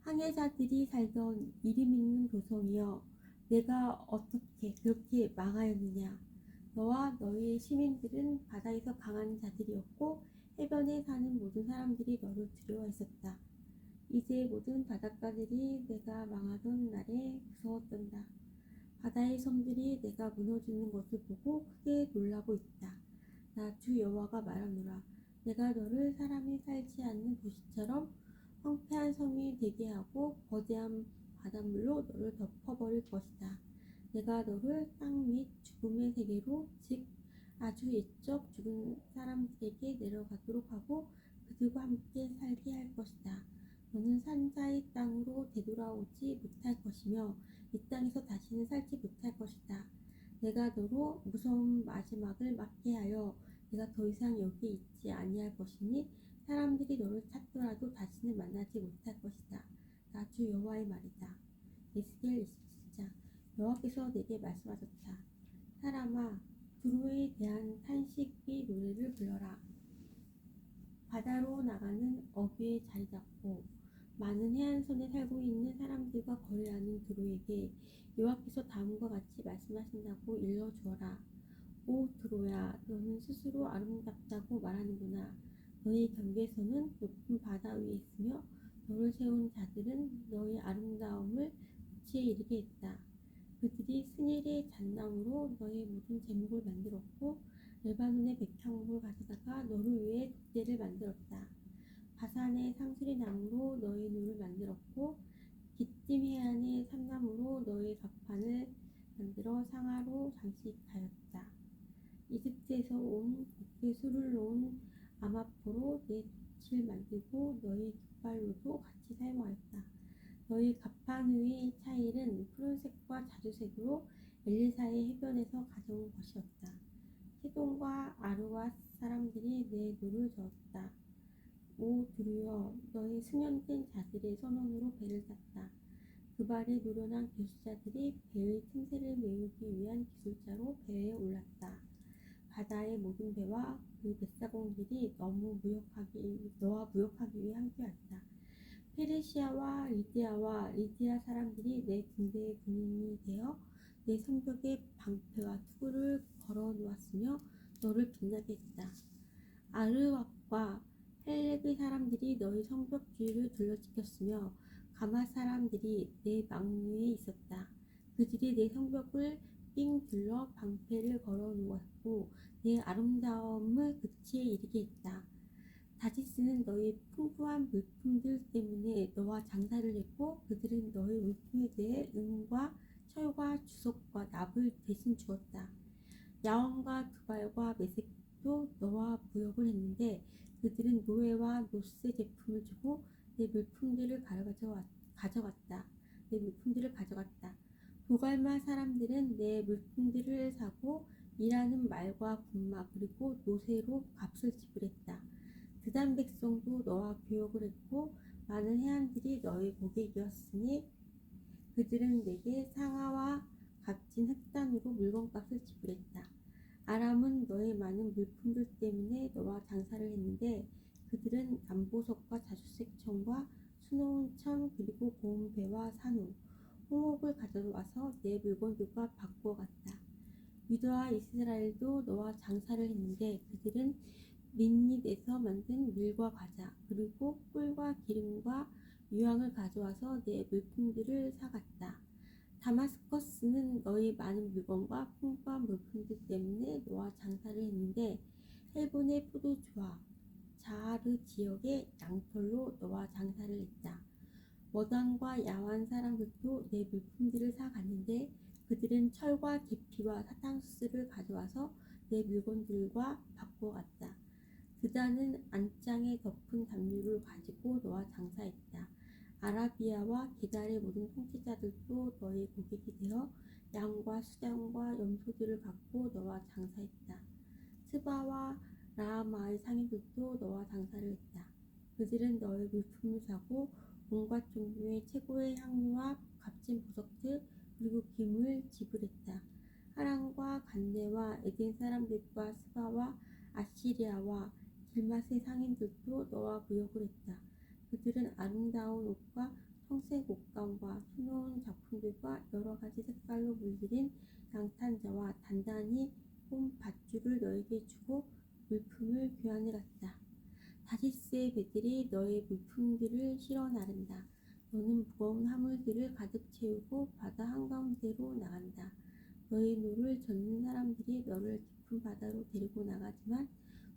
항해자들이 살던 이름 있는 도성이여 내가 어떻게 그렇게 망하였느냐. 너와 너의 시민들은 바다에서 강한 자들이었고 해변에 사는 모든 사람들이 너를 두려워했었다. 이제 모든 바닷가들이 내가 망하던 날에 무서웠단다. 바다의 섬들이 내가 무너지는 것을 보고 크게 놀라고 있다. 나 주 여호와가 말하노라. 내가 너를 사람이 살지 않는 도시처럼 황폐한 섬이 되게 하고 거대한 바닷물로 너를 덮어버릴 것이다. 내가 너를 땅 및 죽음의 세계로 즉 아주 옛적 죽은 사람들에게 내려가도록 하고 그들과 함께 살게 할 것이다. 너는 산자의 땅으로 되돌아오지 못할 것이며 이 땅에서 다시는 살지 못할 것이다. 내가 너로 무서운 마지막을 맞게 하여 내가 더 이상 여기 있지 아니할 것이니 사람들이 너를 찾더라도 다시는 만나지 못할 것이다. 나 주 여호와의 말이다. 에스겔 27장. 여호와께서 내게 말씀하셨다. 사람아, 두로에 대한 탄식의 노래를 불러라. 바다로 나가는 어귀에 자리 잡고 많은 해안선에 살고 있는 사람들과 거래하는 두로에게 여호와께서 다음과 같이 말씀하신다고 일러주어라. 오 두로야, 너는 스스로 아름답다고 말하는구나. 너의 경계선은 높은 바다 위에 있으며 너를 세운 자들은 너의 아름다움을 끝에 이르게 했다. 그들이 스닐의 잣나무로 너의 모든 제목을 만들었고 레바논의 백향목을 가져다가 너를 위해 돛대를 만들었다. 바산의 상수리 나무로 너의 눈을 만들었고 기띔 해안의 삼나무로 너의 갑판을 만들어 상아로 장식하였다. 이집트에서 온 곡괭이술을 놓은 아마포로 내 돛을 만들고 너의 깃발로도 같이 사용하였다. 너희 갑판 위의 차일은 푸른색과 자주색으로 엘리사의 해변에서 가져온 것이었다. 시돈과 아르와 사람들이 내 노를 저었다. 오 두루여, 너의 승연된 자들의 선원으로 배를 탔다. 그 발에 노련한 기술자들이 배의 틈새를 메우기 위한 기술자로 배에 올랐다. 바다의 모든 배와 그 뱃사공들이 너와 무역하기 위해 함께왔다. 페르시아와 리디아 사람들이 내 군대의 군인이 되어 내 성벽에 방패와 투구를 걸어 놓았으며 너를 빛나게 했다. 아르왁과 헬렙의 사람들이 너희 성벽 주위를 둘러지켰으며 가맛 사람들이 내 망류에 있었다. 그들이 내 성벽을 삥 둘러 방패를 걸어 놓았고 내 아름다움을 끝에 이르게 했다. 다시스는 너희 풍부한 물품들 때문에 너와 장사를 했고 그들은 너희 물품에 대해 은과 철과 주석과 납을 대신 주었다. 야원과 두발과 메색도 너와 무역을 했는데 그들은 노예와 노스 제품을 주고 내 물품들을 가져갔다. 내 물품들을 가져갔다. 도갈마 사람들은 내 물품들을 사고 일하는 말과 군마 그리고 노새로 값을 지불했다. 드단 백성도 너와 교역을 했고 많은 해안들이 너의 고객이었으니 그들은 내게 상아와 값진 흑단으로 물건값을 지불했다. 아람은 너의 많은 물품들 때문에 너와 장사를 했는데 그들은 남보석과 자주색 천과 수놓은 천 그리고 고운 배와 산호, 홍옥을 가져와서 내 물건들과 바꾸어 갔다. 유다와 이스라엘도 너와 장사를 했는데 그들은 민닛에서 만든 밀과 과자 그리고 꿀과 기름과 유황을 가져와서 내 물품들을 사갔다. 다마스커스는 너희 많은 물건과 풍부한 물품들 때문에 너와 장사를 했는데 헬본의 포도주와 자하르 지역의 양털로 너와 장사를 했다. 워단과 야완 사람들도 내 물품들을 사갔는데 그들은 철과 계피와 사탕수수를 가져와서 내 물건들과 바꿔갔다. 드다는 안장에 덮은 담요를 가지고 너와 장사했다. 아라비아와 게달의 모든 통치자들도 너의 고객이 되어 양과 수장과 염소들을 갖고 너와 장사했다. 스바와 라하마의 상인들도 너와 장사를 했다. 그들은 너의 물품을 사고 온갖 종류의 최고의 향료와 값진 보석들 그리고 김을 지불했다. 하란과 간네와 에덴 사람들과 스바와 아시리아와 길맛의 상인들도 너와 무역을 했다. 그들은 아름다운 옷과 청색 옷감과 수놓은 작품들과 여러 가지 색깔로 물들인 양탄자와 단단히 꼰 밧줄을 너에게 주고 물품을 교환해 갔다. 다시스의 배들이 너의 물품들을 실어 나른다. 너는 무거운 화물들을 가득 채우고 바다 한가운데로 나간다. 너의 노를 젓는 사람들이 너를 깊은 바다로 데리고 나가지만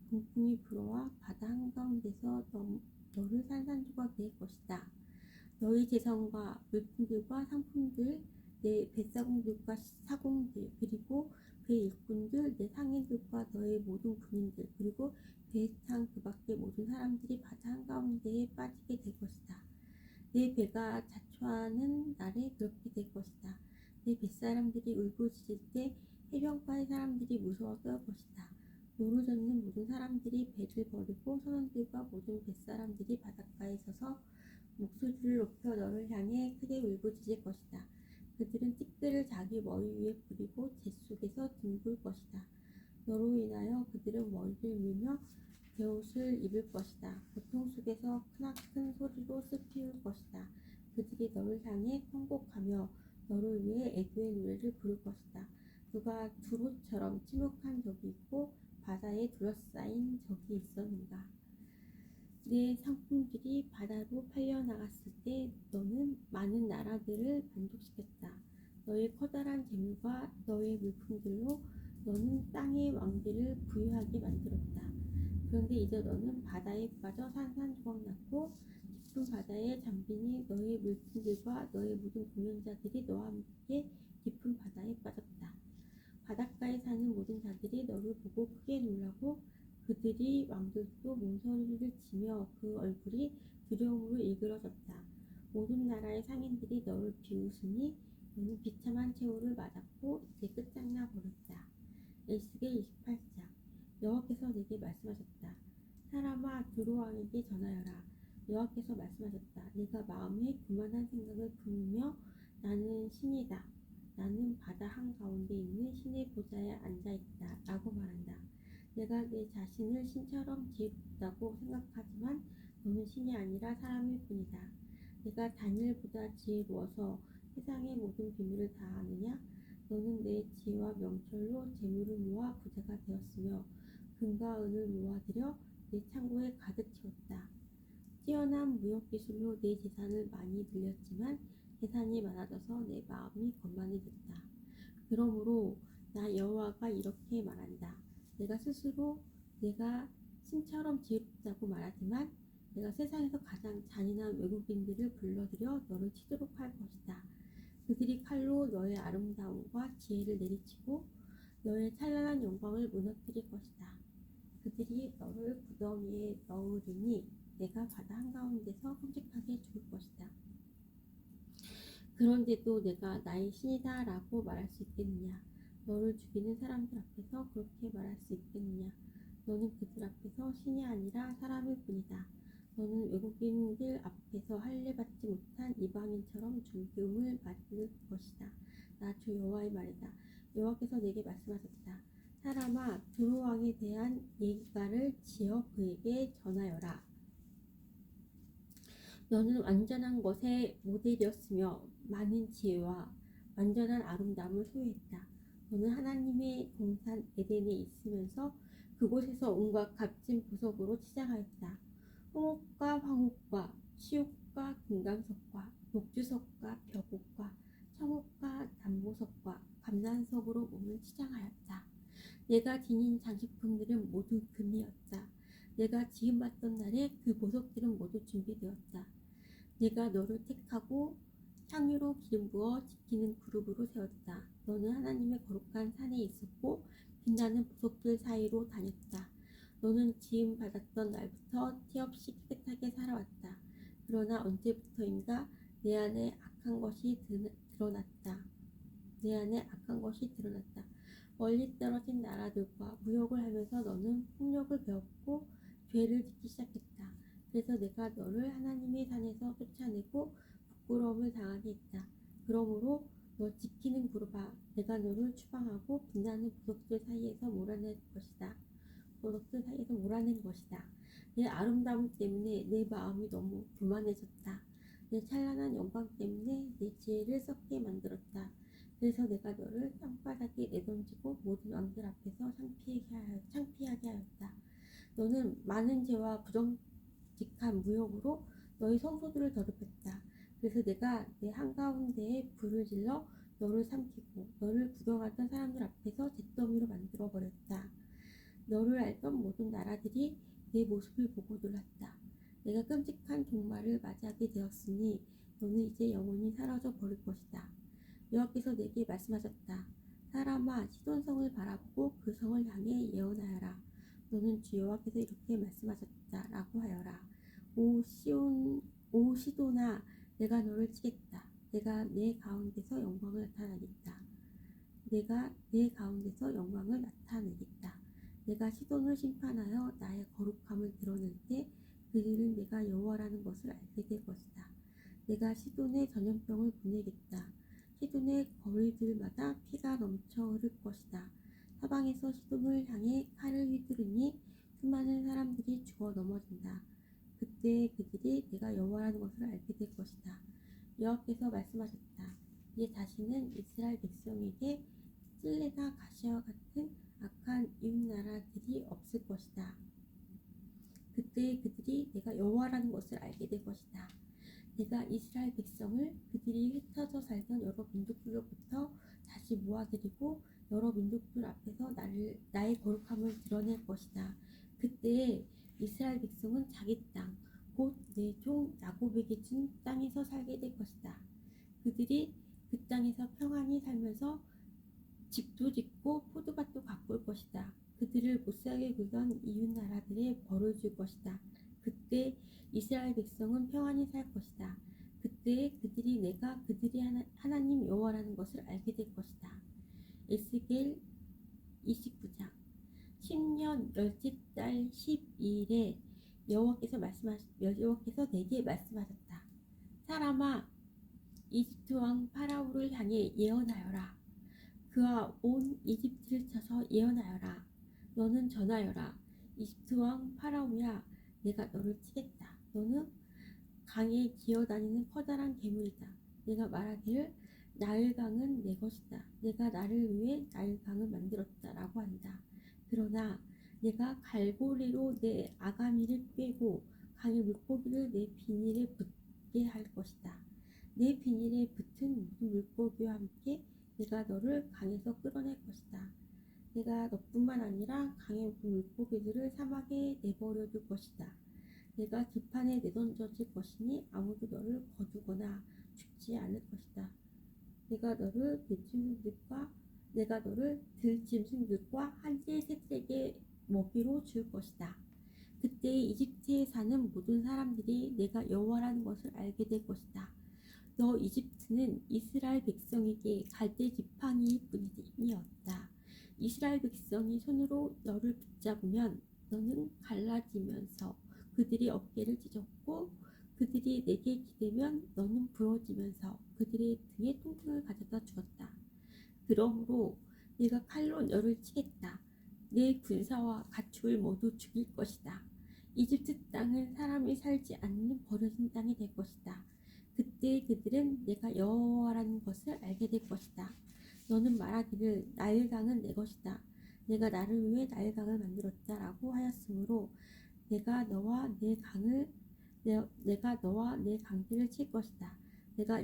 동풍이 불어와 바다 한가운데서 너를 산산조각 낼 것이다. 너희 재성과 물품들과 상품들, 내 뱃사공들과 사공들, 그리고 그의 일꾼들, 내 상인들과 너의 모든 군인들, 그리고 배에 탄 그 밖의 모든 사람들이 바다 한가운데에 빠지게 될 것이다. 내 배가 자초하는 날에 그렇게 될 것이다. 내 뱃사람들이 울부짖을 때 해변가의 사람들이 무서워 떨 것이다. 노를 젓는 모든 사람들이 배를 버리고 선원들과 모든 뱃사람들이 바닷가에 서서 목소리를 높여 너를 향해 크게 울부짖을 것이다. 그들은 티끌을 자기 머리 위에 뿌리고 재 속에서 뒹굴 것이다. 너로 인하여 그들은 머리를 밀며 베옷을 입을 것이다. 고통 속에서 크나큰 소리로 슬피울 것이다. 그들이 너를 향해 통곡하며 너를 위해 애도의 노래를 부를 것이다. 누가 두로처럼 침묵한 적이 있고 바다에 둘러싸인 적이 있었는가? 내 상품들이 바다로 팔려나갔을 때 너는 많은 나라들을 만족시켰다. 너의 커다란 재물과 너의 물품들로 너는 땅의 왕들을 부유하게 만들었다. 그런데 이제 너는 바다에 빠져 산산조각 났고 깊은 바다의 잠빈이 너의 물품들과 너의 모든 공연자들이 너와 함께 깊은 바다에 빠졌다. 바닷가에 사는 모든 자들이 너를 보고 크게 놀라고 그들이 왕들도 몸서리를 치며 그 얼굴이 두려움으로 일그러졌다. 모든 나라의 상인들이 너를 비웃으니 너는 비참한 최후를 맞았고 이제 끝장나 버렸다. 에스겔 28장. 여호와께서 내게 말씀하셨다. 사람아 두로 왕에게 전하여라. 여호와께서 말씀하셨다. 내가 마음에 교만한 생각을 품으며 나는 신이다. 나는 바다 한가운데 있는 신의 보좌에 앉아있다. 라고 말한다. 내가 내 자신을 신처럼 지혜롭다고 생각하지만 너는 신이 아니라 사람일 뿐이다. 내가 다니엘보다 지혜로워서 세상의 모든 비밀을 다 아느냐? 너는 내 지혜와 명철로 재물을 모아 부자가 되었으며 금과 은을 모아들여 내 창고에 가득 채웠다. 뛰어난 무역 기술로 내 재산을 많이 늘렸지만 재산이 많아져서 내 마음이 거만해졌다. 그러므로 나 여호와가 이렇게 말한다. 내가 스스로 내가 신처럼 지혜롭다고 말하지만 내가 세상에서 가장 잔인한 외국인들을 불러들여 너를 치도록 할 것이다. 그들이 칼로 너의 아름다움과 지혜를 내리치고 너의 찬란한 영광을 무너뜨릴 것이다. 그들이 너를 구덩이에 넣으리니 내가 바다 한가운데서 끔찍하게 죽을 것이다. 그런데도 내가 나의 신이다 라고 말할 수 있겠느냐? 너를 죽이는 사람들 앞에서 그렇게 말할 수 있겠느냐? 너는 그들 앞에서 신이 아니라 사람일 뿐이다. 너는 외국인들 앞에서 할례받지 못한 이방인처럼 죽음을 맞을 것이다. 나 주 여호와의 말이다. 여호와께서 내게 말씀하셨다. 사람아, 두로 왕에 대한 예기가를 지어 그에게 전하여라. 너는 완전한 것의 모델이었으며 많은 지혜와 완전한 아름다움을 소유했다. 너는 하나님의 동산 에덴에 있으면서 그곳에서 온갖 값진 보석으로 치장하였다. 홍옥과 황옥과 시옥과 금강석과 녹주석과 벽옥과 청옥과 남보석과 감난석으로 몸을 치장하였다. 내가 지닌 장식품들은 모두 금이었다. 내가 지음받던 날에 그 보석들은 모두 준비되었다. 내가 너를 택하고 향유로 기름 부어 지키는 그룹으로 세웠다. 너는 하나님의 거룩한 산에 있었고 빛나는 보석들 사이로 다녔다. 너는 지음 받았던 날부터 티 없이 깨끗하게 살아왔다. 그러나 언제부터인가 내 안에 악한 것이 드러났다. 내 안에 악한 것이 드러났다. 멀리 떨어진 나라들과 무역을 하면서 너는 폭력을 배웠고 죄를 짓기 시작했다. 그래서 내가 너를 하나님의 산에서 쫓아내고 부끄러움을 당하게 했다. 그러므로 너 지키는 그룹아, 내가 너를 추방하고 빛나는 보석들 사이에서 몰아낼 것이다. 보석들 사이에서 몰아낸 것이다. 내 아름다움 때문에 내 마음이 너무 교만해졌다. 내 찬란한 영광 때문에 내 지혜를 썩게 만들었다. 그래서 내가 너를 땅바닥에 내던지고 모든 왕들 앞에서 창피하게 하였다. 너는 많은 죄와 부정직한 무역으로 너의 성소들을 더럽혔다. 그래서 내가 내 한가운데에 불을 질러 너를 삼키고 너를 구경하던 사람들 앞에서 잿더미로 만들어버렸다. 너를 알던 모든 나라들이 내 모습을 보고 놀랐다. 내가 끔찍한 종말을 맞이하게 되었으니 너는 이제 영원히 사라져 버릴 것이다. 여호와께서 내게 말씀하셨다. 사람아, 시돈성을 바라보고 그 성을 향해 예언하여라. 너는 주 여호와께서 이렇게 말씀하셨다 라고 하여라. 오 시돈아, 내가 너를 치겠다. 내가 내 가운데서 영광을 나타내겠다. 내가 내 가운데서 영광을 나타내겠다. 내가 시돈을 심판하여 나의 거룩함을 드러낼 때 그들은 내가 여호와라는 것을 알게 될 것이다. 내가 시돈에 전염병을 보내겠다. 시돈의 거리들마다 피가 넘쳐 흐를 것이다. 사방에서 시돈을 향해 칼을 휘두르니 수많은 사람들이 죽어 넘어진다. 그때 그들이 내가 여호와라는 것을 알게 될 것이다. 여호와께서 말씀하셨다. 네 자신은 이스라엘 백성에게 찔레나 가시와 같은 악한 이웃나라들이 없을 것이다. 그때 그들이 내가 여호와라는 것을 알게 될 것이다. 내가 이스라엘 백성을 그들이 흩어져 살던 여러 민족들로부터 다시 모아들이고 여러 민족들 앞에서 나의 거룩함을 드러낼 것이다. 그때 이스라엘 백성은 자기 땅, 곧 내 종 야곱에게 준 땅에서 살게 될 것이다. 그들이 그 땅에서 평안히 살면서 집도 짓고 포도밭도 가꿀 것이다. 그들을 못살게 굴던 이웃 나라들에 벌을 줄 것이다. 그때 이스라엘 백성은 평안히 살 것이다. 그때 그들이 내가 그들이 하나님 여호와라는 것을 알게 될 것이다. 에스겔 29장 10년 열째 달 12일에 여호와께서 내게 말씀하셨다. 사람아, 이집트 왕 파라오를 향해 예언하여라. 그와 온 이집트를 쳐서 예언하여라. 너는 전하여라. 이집트 왕 파라오야, 내가 너를 치겠다. 너는 강에 기어다니는 커다란 괴물이다. 내가 말하기를 나일강은 내 것이다. 내가 나를 위해 나일강을 만들었다 라고 한다. 그러나 내가 갈고리로 내 아가미를 꿰고 강의 물고기를 내 비닐에 붙게 할 것이다. 내 비닐에 붙은 모든 물고기와 함께 내가 너를 강에서 끌어낼 것이다. 내가 너뿐만 아니라 강의 모든 물고기들을 사막에 내버려 둘 것이다. 내가 들판에 내던져질 것이니 아무도 너를 거두거나 죽지 않을 것이다. 내가 너를 들짐승들과 한지의 새들에게 먹이로 줄 것이다. 그때 이집트에 사는 모든 사람들이 내가 여호와라는 것을 알게 될 것이다. 너 이집트는 이스라엘 백성에게 갈대 지팡이일 뿐이었다. 이스라엘 백성이 손으로 너를 붙잡으면 너는 갈라지면서 그들이 어깨를 찢었고, 그들이 내게 기대면 너는 부러지면서 그들의 등에 통증을 가져다 주었다. 그러므로 내가 칼로 너를 치겠다. 내 군사와 가축을 모두 죽일 것이다. 이집트 땅은 사람이 살지 않는 버려진 땅이 될 것이다. 그때 그들은 내가 여호와라는 것을 알게 될 것이다. 너는 말하기를 나일강은 내 것이다. 내가 나를 위해 나일강을 만들었다 라고 하였으므로 내가 너와 내 강들을 칠 것이다. 내가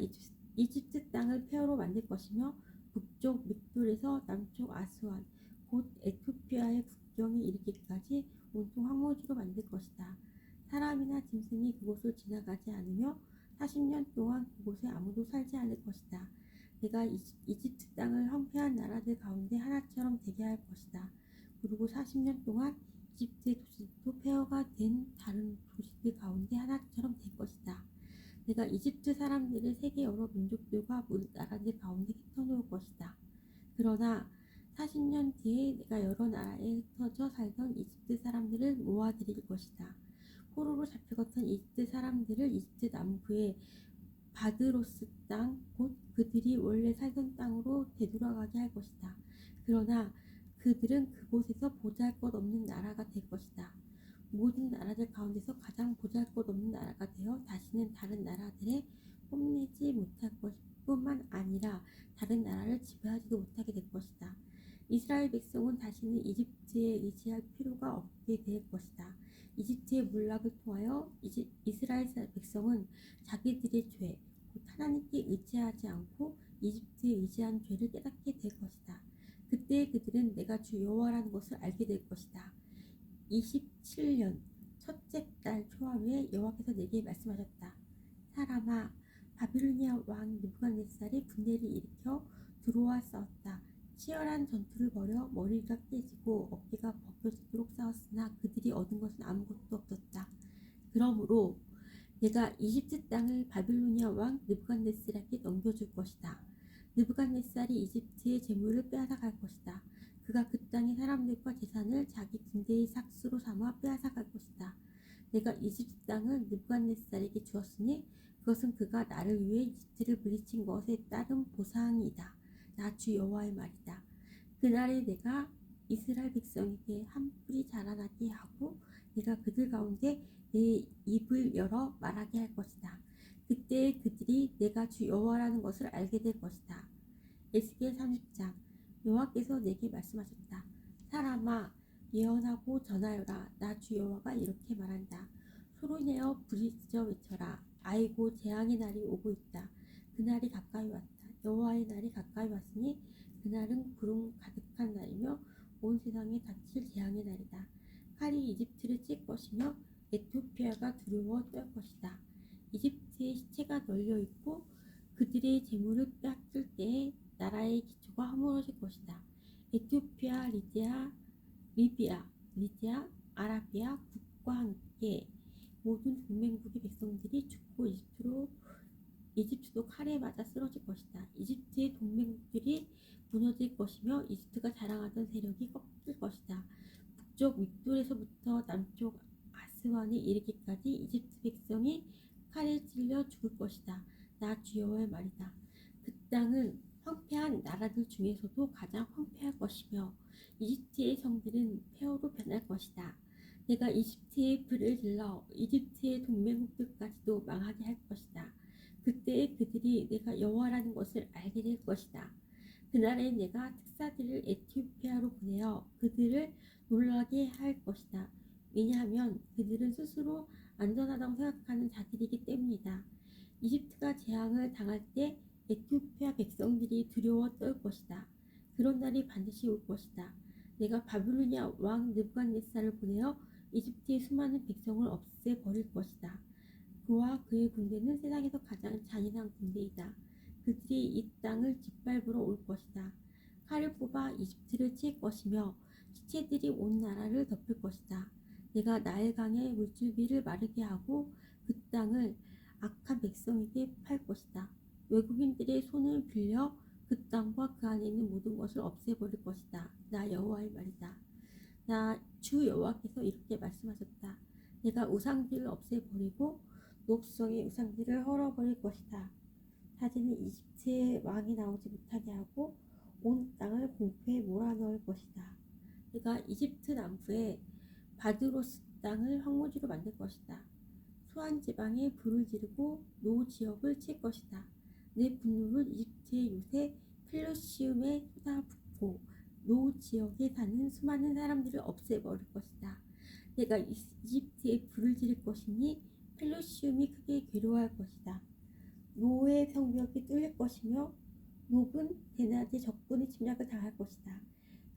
이집트 땅을 폐허로 만들 것이며 북쪽 믹돌에서 남쪽 아스완 곧 에티오피아의 국경에 이르기까지 온통 황무지로 만들 것이다. 사람이나 짐승이 그곳을 지나가지 않으며 40년 동안 그곳에 아무도 살지 않을 것이다. 내가 이집트 땅을 황폐한 나라들 가운데 하나처럼 되게 할 것이다. 그리고 40년 동안 이집트의 도시도 폐허가 된 다른 도시들 가운데 하나처럼 될 것이다. 내가 이집트 사람들을 세계 여러 민족들과 나라들 가운데 흩어놓을 것이다. 그러나 40년 뒤에 내가 여러 나라에 흩어져 살던 이집트 사람들을 모아들일 것이다. 포로로 잡혀갔던 이집트 사람들을 이집트 남부의 바드로스 땅, 곧 그들이 원래 살던 땅으로 되돌아가게 할 것이다. 그러나 그들은 그곳에서 보잘것없는 나라가 될 것이다. 모든 나라들 가운데서 가장 보잘것없는 나라가 되어 다시는 다른 나라들에 뽐내지 못할 것뿐만 아니라 다른 나라를 지배하지도 못하게 될 것이다. 이스라엘 백성은 다시는 이집트에 의지할 필요가 없게 될 것이다. 이집트의 몰락을 통하여 이스라엘 백성은 자기들의 죄, 곧 하나님께 의지하지 않고 이집트에 의지한 죄를 깨닫게 될 것이다. 그때 그들은 내가 주 여호와라는 것을 알게 될 것이다. 27년 첫째 달 초하루에 여호와께서 내게 말씀하셨다. 사람아, 바빌로니아 왕 느부갓네살이 군대를 일으켜 들어와 싸웠다. 치열한 전투를 벌여 머리가 깨지고 어깨가 벗겨지도록 싸웠으나 그들이 얻은 것은 아무것도 없었다. 그러므로 내가 이집트 땅을 바빌로니아 왕 느부갓네살에게 넘겨줄 것이다. 느부갓네살이 이집트의 재물을 빼앗아갈 것이다. 그가 그 땅의 사람들과 재산을 자기 군대의 삭수로 삼아 빼앗아갈 것이다. 내가 이집트 땅을 느부갓네살에게 주었으니 그것은 그가 나를 위해 이집트를 물리친 것에 따른 보상이다. 나 주 여호와의 말이다. 그날에 내가 이스라엘 백성에게 한 뿔이 자라나게 하고 내가 그들 가운데 내 입을 열어 말하게 할 것이다. 그때 그들이 내가 주 여호와라는 것을 알게 될 것이다. 에스겔 30장. 여호와께서 내게 말씀하셨다. 사람아, 예언하고 전하여라. 나 주 여호와가 이렇게 말한다. 소리내어 부르짖어 외쳐라. 아이고, 재앙의 날이 오고 있다. 그날이 가까이 왔다. 여호와의 날이 가까이 왔으니 그날은 구름 가득한 날이며 온 세상에 닥칠 재앙의 날이다. 칼이 이집트를 찔 것이며 에티오피아가 두려워 떨 것이다. 이집트의 시체가 널려 있고 그들의 재물을 빼앗을 때에 나라의 기초가 허물어질 것이다. 에티오피아, 리디아, 아라비아 국과 함께 모든 동맹국의 백성들이 죽고 이집트도 칼에 맞아 쓰러질 것이다. 이집트의 동맹국들이 무너질 것이며 이집트가 자랑하던 세력이 꺾일 것이다. 북쪽 믹돌에서부터 남쪽 아스완에 이르기까지 이집트 백성이 칼에 찔려 죽을 것이다. 나 주여와의 말이다. 그 땅은 황폐한 나라들 중에서도 가장 황폐할 것이며 이집트의 성들은 폐허로 변할 것이다. 내가 이집트에 불을 질러 이집트의 동맹국들까지도 망하게 할 것이다. 그때 그들이 내가 여호와라는 것을 알게 될 것이다. 그날에 내가 특사들을 에티오피아로 보내어 그들을 놀라게 할 것이다. 왜냐하면 그들은 스스로 안전하다고 생각하는 자들이기 때문이다. 이집트가 재앙을 당할 때 에티오피아 백성들이 두려워 떨 것이다. 그런 날이 반드시 올 것이다. 내가 바빌로니아 왕 느부갓네살을 보내어 이집트의 수많은 백성을 없애버릴 것이다. 그와 그의 군대는 세상에서 가장 잔인한 군대이다. 그들이 이 땅을 짓밟으러 올 것이다. 칼을 뽑아 이집트를 칠 것이며 시체들이 온 나라를 덮을 것이다. 내가 나일강의 물줄기를 마르게 하고 그 땅을 악한 백성에게 팔 것이다. 외국인들의 손을 빌려 그 땅과 그 안에 있는 모든 것을 없애버릴 것이다. 나 여호와의 말이다. 나 주 여호와께서 이렇게 말씀하셨다. 내가 우상들을 없애버리고 녹성의 우상들을 헐어버릴 것이다. 다시는 이집트의 왕이 나오지 못하게 하고 온 땅을 공포에 몰아넣을 것이다. 내가 이집트 남부의 바드로스 땅을 황무지로 만들 것이다. 수안 지방에 불을 지르고 노 지역을 칠 것이다. 내 분노를 이집트의 요새 필로시움에 쏟아붓고 노 지역에 사는 수많은 사람들을 없애버릴 것이다. 내가 이집트에 불을 지를 것이니 필로시움이 크게 괴로워할 것이다. 노의 성벽이 뚫릴 것이며 녹은 대낮에 적군의 침략을 당할 것이다.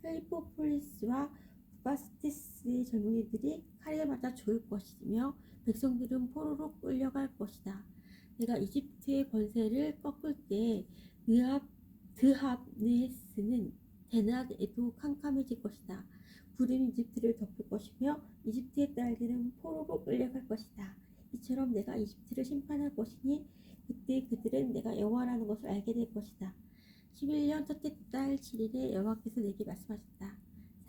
헬리포폴리스와 부바스티스의 젊은이들이 칼에 맞아 죽을 것이며 백성들은 포로로 끌려갈 것이다. 내가 이집트의 권세를 꺾을 때 드합네스는 대낮에도 캄캄해질 것이다. 구름이 이집트를 덮을 것이며 이집트의 딸들은 포로로 끌려갈 것이다. 이처럼 내가 이집트를 심판할 것이니 그때 그들은 내가 여호와라는 것을 알게 될 것이다. 11년 첫째 달 7일에 여호와께서 내게 말씀하셨다.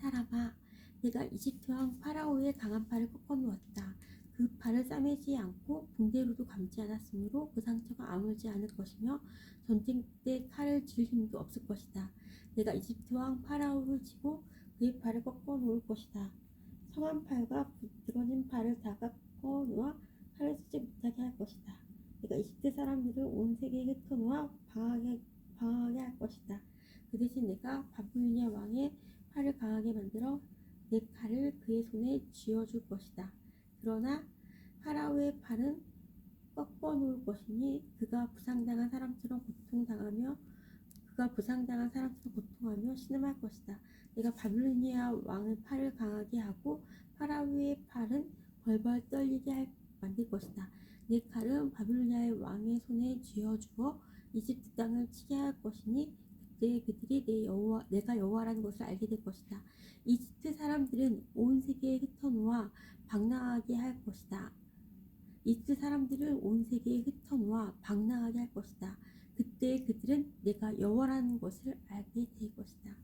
사람아, 내가 이집트 왕 파라오의 강한 팔을 꺾어 놓았다. 그 팔을 싸매지 않고 붕대로도 감지 않았으므로 그 상처가 아물지 않을 것이며 전쟁 때 칼을 쥘 힘도 없을 것이다. 내가 이집트 왕 파라오를 치고 그의 팔을 꺾어 놓을 것이다. 성한 팔과 부드러진 팔을 다 꺾어 놓아 칼을 쓰지 못하게 할 것이다. 내가 이집트 사람들을 온 세계에 흩어놓아 방하게 할 것이다. 그 대신 내가 바빌로니아 왕의 팔을 강하게 만들어 내 칼을 그의 손에 쥐어줄 것이다. 그러나 파라오의 팔은 꺾어 놓을 것이니 그가 부상당한 사람처럼 고통하며 신음할 것이다. 내가 바빌로니아 왕의 팔을 강하게 하고 파라오의 팔은 벌벌 떨리게 만들 것이다. 내 칼은 바빌로니아의 왕의 손에 쥐어주어 이집트 땅을 치게 할 것이니 그때 그들이 내가 여호와라는 것을 알게 될 것이다. 이집트 사람들은 온 세계에 흩어놓아 방랑하게 할 것이다. 이집트 사람들을 온 세계에 흩어놓아 방랑하게 할 것이다. 그때 그들은 내가 여호와라는 것을 알게 될 것이다.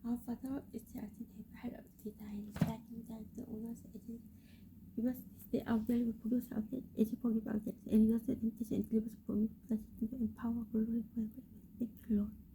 Our Father, which art in heaven, hallowed be thy name. Thy kingdom come, on earth as it is. Give us this day our daily bread, forgive us our debts, as you forgive our debtors, and lead us not into temptation, and deliver us from evil. For thine is the kingdom and power, glory forever. Thank you, Lord.